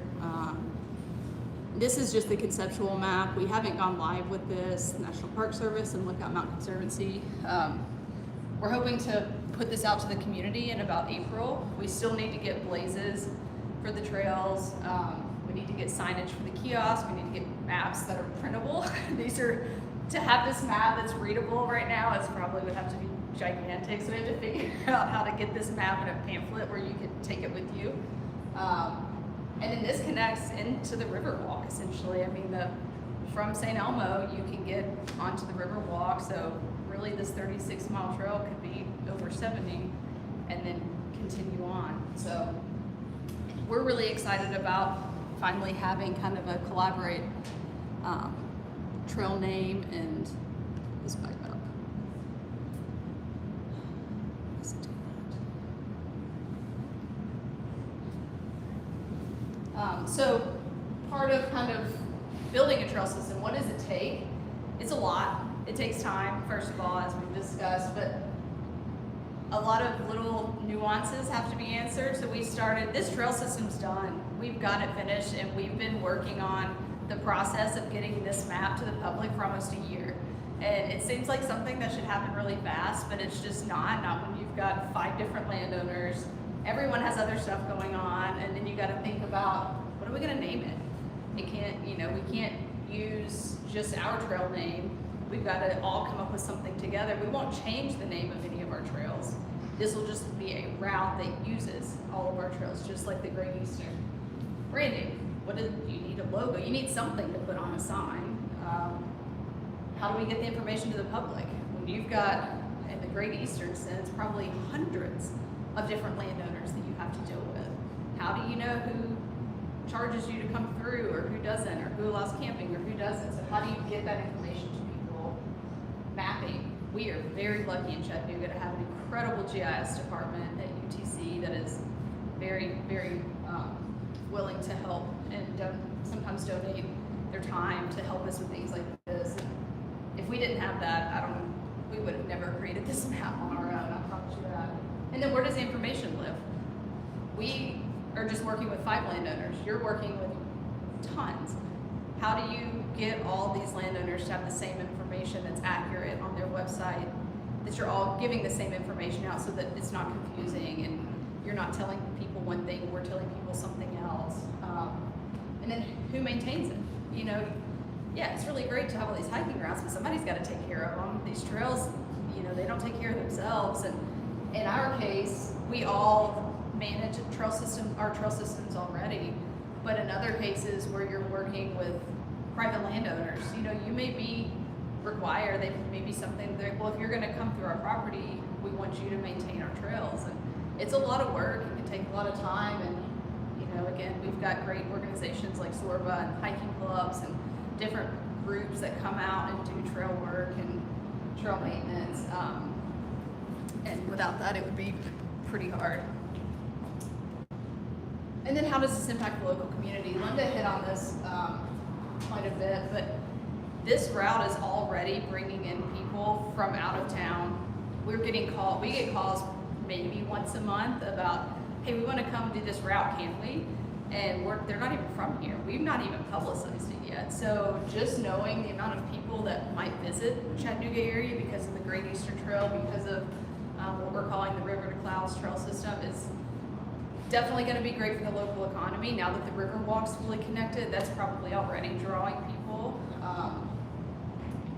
This is just the conceptual map. We haven't gone live with this. National Park Service and Lookout Mountain Conservancy. We're hoping to put this out to the community in about April. We still need to get blazes for the trails. We need to get signage for the kiosk. We need to get maps that are printable. To have this map that's readable right now, it's probably would have to be gigantic. So we have to figure out how to get this map in a pamphlet where you could take it with you. And then this connects into the Riverwalk, essentially. From St. Elmo, you can get onto the Riverwalk. So really this 36-mile trail could be over 70 and then continue on. So we're really excited about finally having kind of a collaborate trail name. And this back up. So part of kind of building a trail system, what does it take? It's a lot. It takes time, first of all, as we've discussed, but a lot of little nuances have to be answered. So this trail system's done. We've got it finished, and we've been working on the process of getting this map to the public for almost a year. And it seems like something that should happen really fast, but it's just not when you've got 5 different landowners. Everyone has other stuff going on, and then you got to think about, what are we going to name it? It can't, we can't use just our trail name. We've got to all come up with something together. We won't change the name of any of our trails. This will just be a route that uses all of our trails, just like the Great Eastern. Branding, you need a logo. You need something to put on a sign. How do we get the information to the public? When you've got, in the Great Eastern sense, probably hundreds of different landowners that you have to deal with. How do you know who charges you to come through, or who doesn't, or who allows camping, or who doesn't? So how do you get that information to people? Mapping. We are very lucky in Chattanooga to have an incredible GIS department at UTC that is very, very willing to help and sometimes donate their time to help us with things like this. And if we didn't have that, we would have never created this map on our own, I promise you that. And then where does the information live? We are just working with 5 landowners. You're working with tons. How do you get all these landowners to have the same information that's accurate on their website, that you're all giving the same information out so that it's not confusing and you're not telling people one thing, we're telling people something else. And then who maintains it? yeah, it's really great to have all these hiking routes, but somebody's got to take care of them. These trails, you know, they don't take care of themselves. And in our case, we all manage our trail systems already. But in other cases where you're working with private landowners, you know, you may be required, they may be something that, well, if you're gonna come through our property, we want you to maintain our trails. And it's a lot of work, it can take a lot of time, and, you know, again, we've got great organizations like Sorba and hiking clubs and different groups that come out and do trail work and trail maintenance. And without that, it would be pretty hard. And then how does this impact the local community? Linda hit on this quite a bit, but this route is already bringing in people from out of town. We get calls maybe once a month about, hey, we want to come do this route, can we? And they're not even from here. We've not even publicized it yet. So just knowing the amount of people that might visit Chattanooga area because of the Great Eastern Trail, because of what we're calling the River to Clouds Trail System, is definitely going to be great for the local economy. Now that the Riverwalk's fully connected, that's probably already drawing people.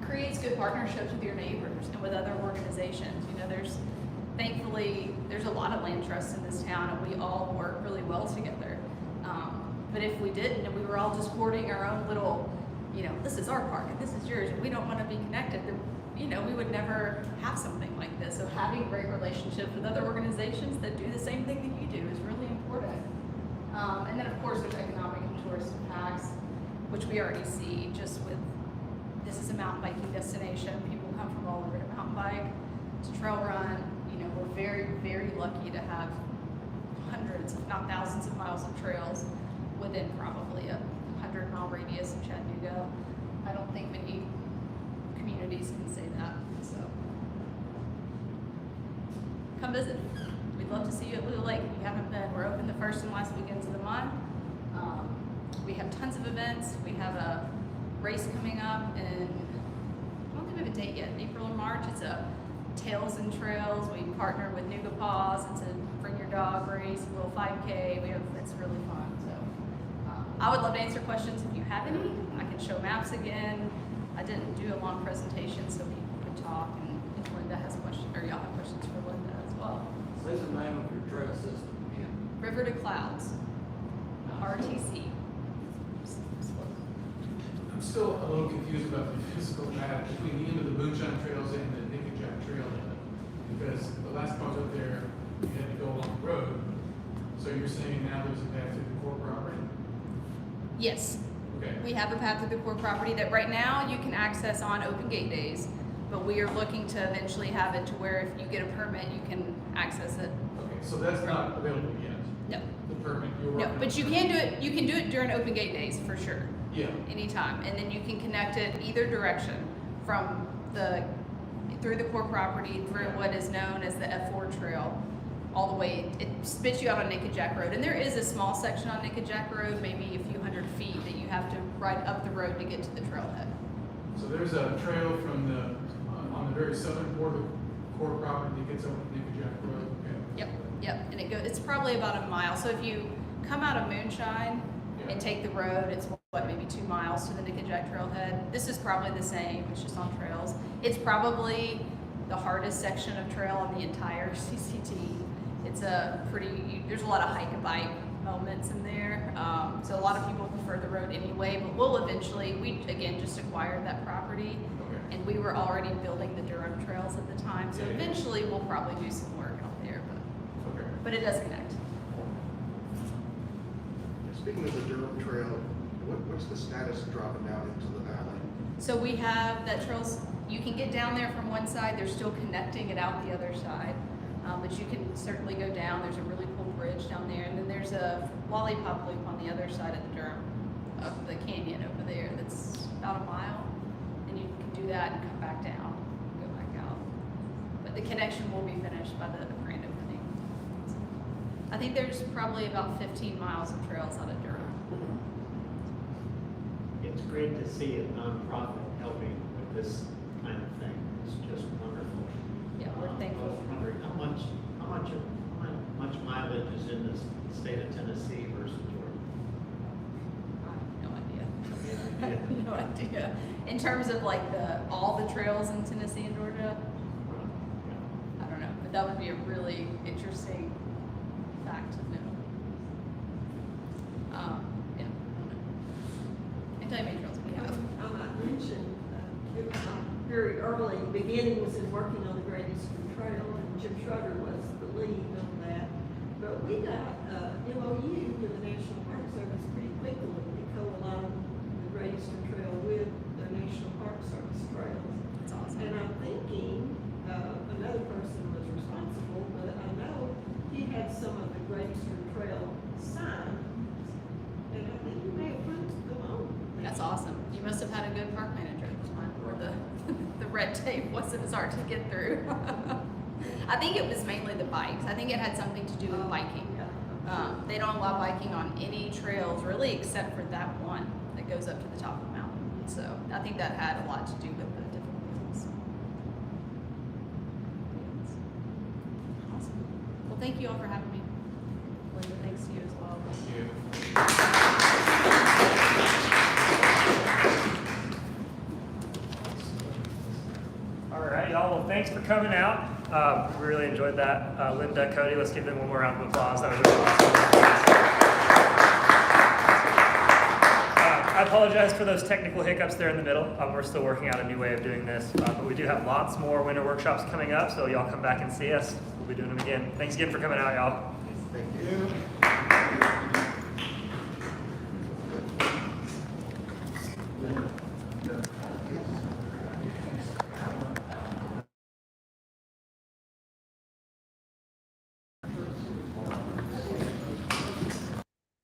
Creates good partnerships with your neighbors and with other organizations. You know, thankfully, there's a lot of land trusts in this town, and we all work really well together. But if we didn't, and we were all just hoarding our own little, you know, this is our park and this is yours, and we don't want to be connected, then, you know, we would never have something like this. So having great relationships with other organizations that do the same thing that you do is really important. And then, of course, there's economic and tourist impacts, which we already see just with, this is a mountain biking destination. People come from all over to mountain bike, to trail run. You know, we're very, very lucky to have hundreds, if not thousands of miles of trails within probably a 100-mile radius of Chattanooga. I don't think many communities can say that, so. Come visit. We'd love to see you at Blue Lake if you haven't been. We're open the first and last weekends of the month. We have tons of events. We have a race coming up in, I don't think we have a date yet, April or March. It's a Tails and Trails. We partner with Nuga Paws. It's a bring your dog race, a little 5K. It's really fun. So I would love to answer questions if you have any. I can show maps again. I didn't do a long presentation so people could talk, and if Linda has questions, or y'all have questions for Linda as well. Say the name of your trail system again. River to Clouds, RTC. I'm still a little confused about the physical map between the end of the Moonshine Trails and the Nickajack Trail limit. Because the last time I was up there, you had to go along the road. So you're saying now there's a path through the core property? Yes. Okay. We have a path through the core property that right now you can access on open gate days, but we are looking to eventually have it to where if you get a permit, you can access it. Okay, so that's not available yet? No. The permit you're No, working on? but you can do it. You can do it during open gate days for sure. Yeah. Anytime, and then you can connect it either direction from through the core property, through what is known as the F4 trail, all the way. It spits you out on Nickajack Road, and there is a small section on Nickajack Road, maybe a few hundred feet, that you have to ride up the road to get to the trailhead. So there's a trail from on the very southern border of the core property that gets over to Nickajack Road. Okay. Yep, and it's probably about a mile. So if you come out of Moonshine and take the road, it's maybe 2 miles to the Nickajack Trailhead. This is probably the same, it's just on trails. It's probably the hardest section of trail on the entire CCT. It's there's a lot of hike and bike moments in there. So a lot of people prefer the road anyway, but we'll eventually, we again just acquired that property, and we were already building the Durham trails at the time. So eventually we'll probably do some work out there, but it does connect. Speaking of the Durham Trail, what's the status of dropping down into the valley? So we have that trails, you can get down there from one side, they're still connecting it out the other side. But you can certainly go down, there's a really cool bridge down there, and then there's a lollipop loop on the other side of the Durham, of the canyon over there, that's about a mile. And you can do that and come back down, go back out. But the connection will be finished by the grand opening. I think there's probably about 15 miles of trails out of Durham. It's great to see a nonprofit helping with this kind of thing. It's just wonderful. Yeah, we're thankful. I was wondering how much mileage is in the state of Tennessee versus Georgia? I have no idea. have no idea. In terms of like all the trails in Tennessee and Georgia, I don't know, but that would be a really interesting fact to know. Yeah, I don't know. I can tell you how many trails we have. I might mention, it was very early, beginning was in working on the Great Eastern Trail, and Jim Schroeder was the lead on that. But we got MOU with the National Park Service pretty quickly to co-align the Great Eastern Trail with the National Park Service trails. That's awesome. And I'm thinking, another person was responsible, but I know he had some of the Great Eastern Trail signs, and I think he may have put them on. That's awesome. You must have had a good park manager at the time, or the red tape wasn't as hard to get through. I think it was mainly the bikes. I think it had something to do with biking. They don't allow biking on any trails really except for that one that goes up to the top of the mountain. So I think that had a lot to do with the different wheels. Awesome. Well, thank you all for having me. Linda, thanks to you as well. Yeah. All right, y'all. Well, thanks for coming out. We really enjoyed that. Linda, Cody, let's give them one more round of applause. That was really awesome. I apologize for those technical hiccups there in the middle. We're still working out a new way of doing this, but we do have lots more winter workshops coming up, so y'all come back and see us. We'll be doing them again. Thanks again for coming out, y'all. Thank you.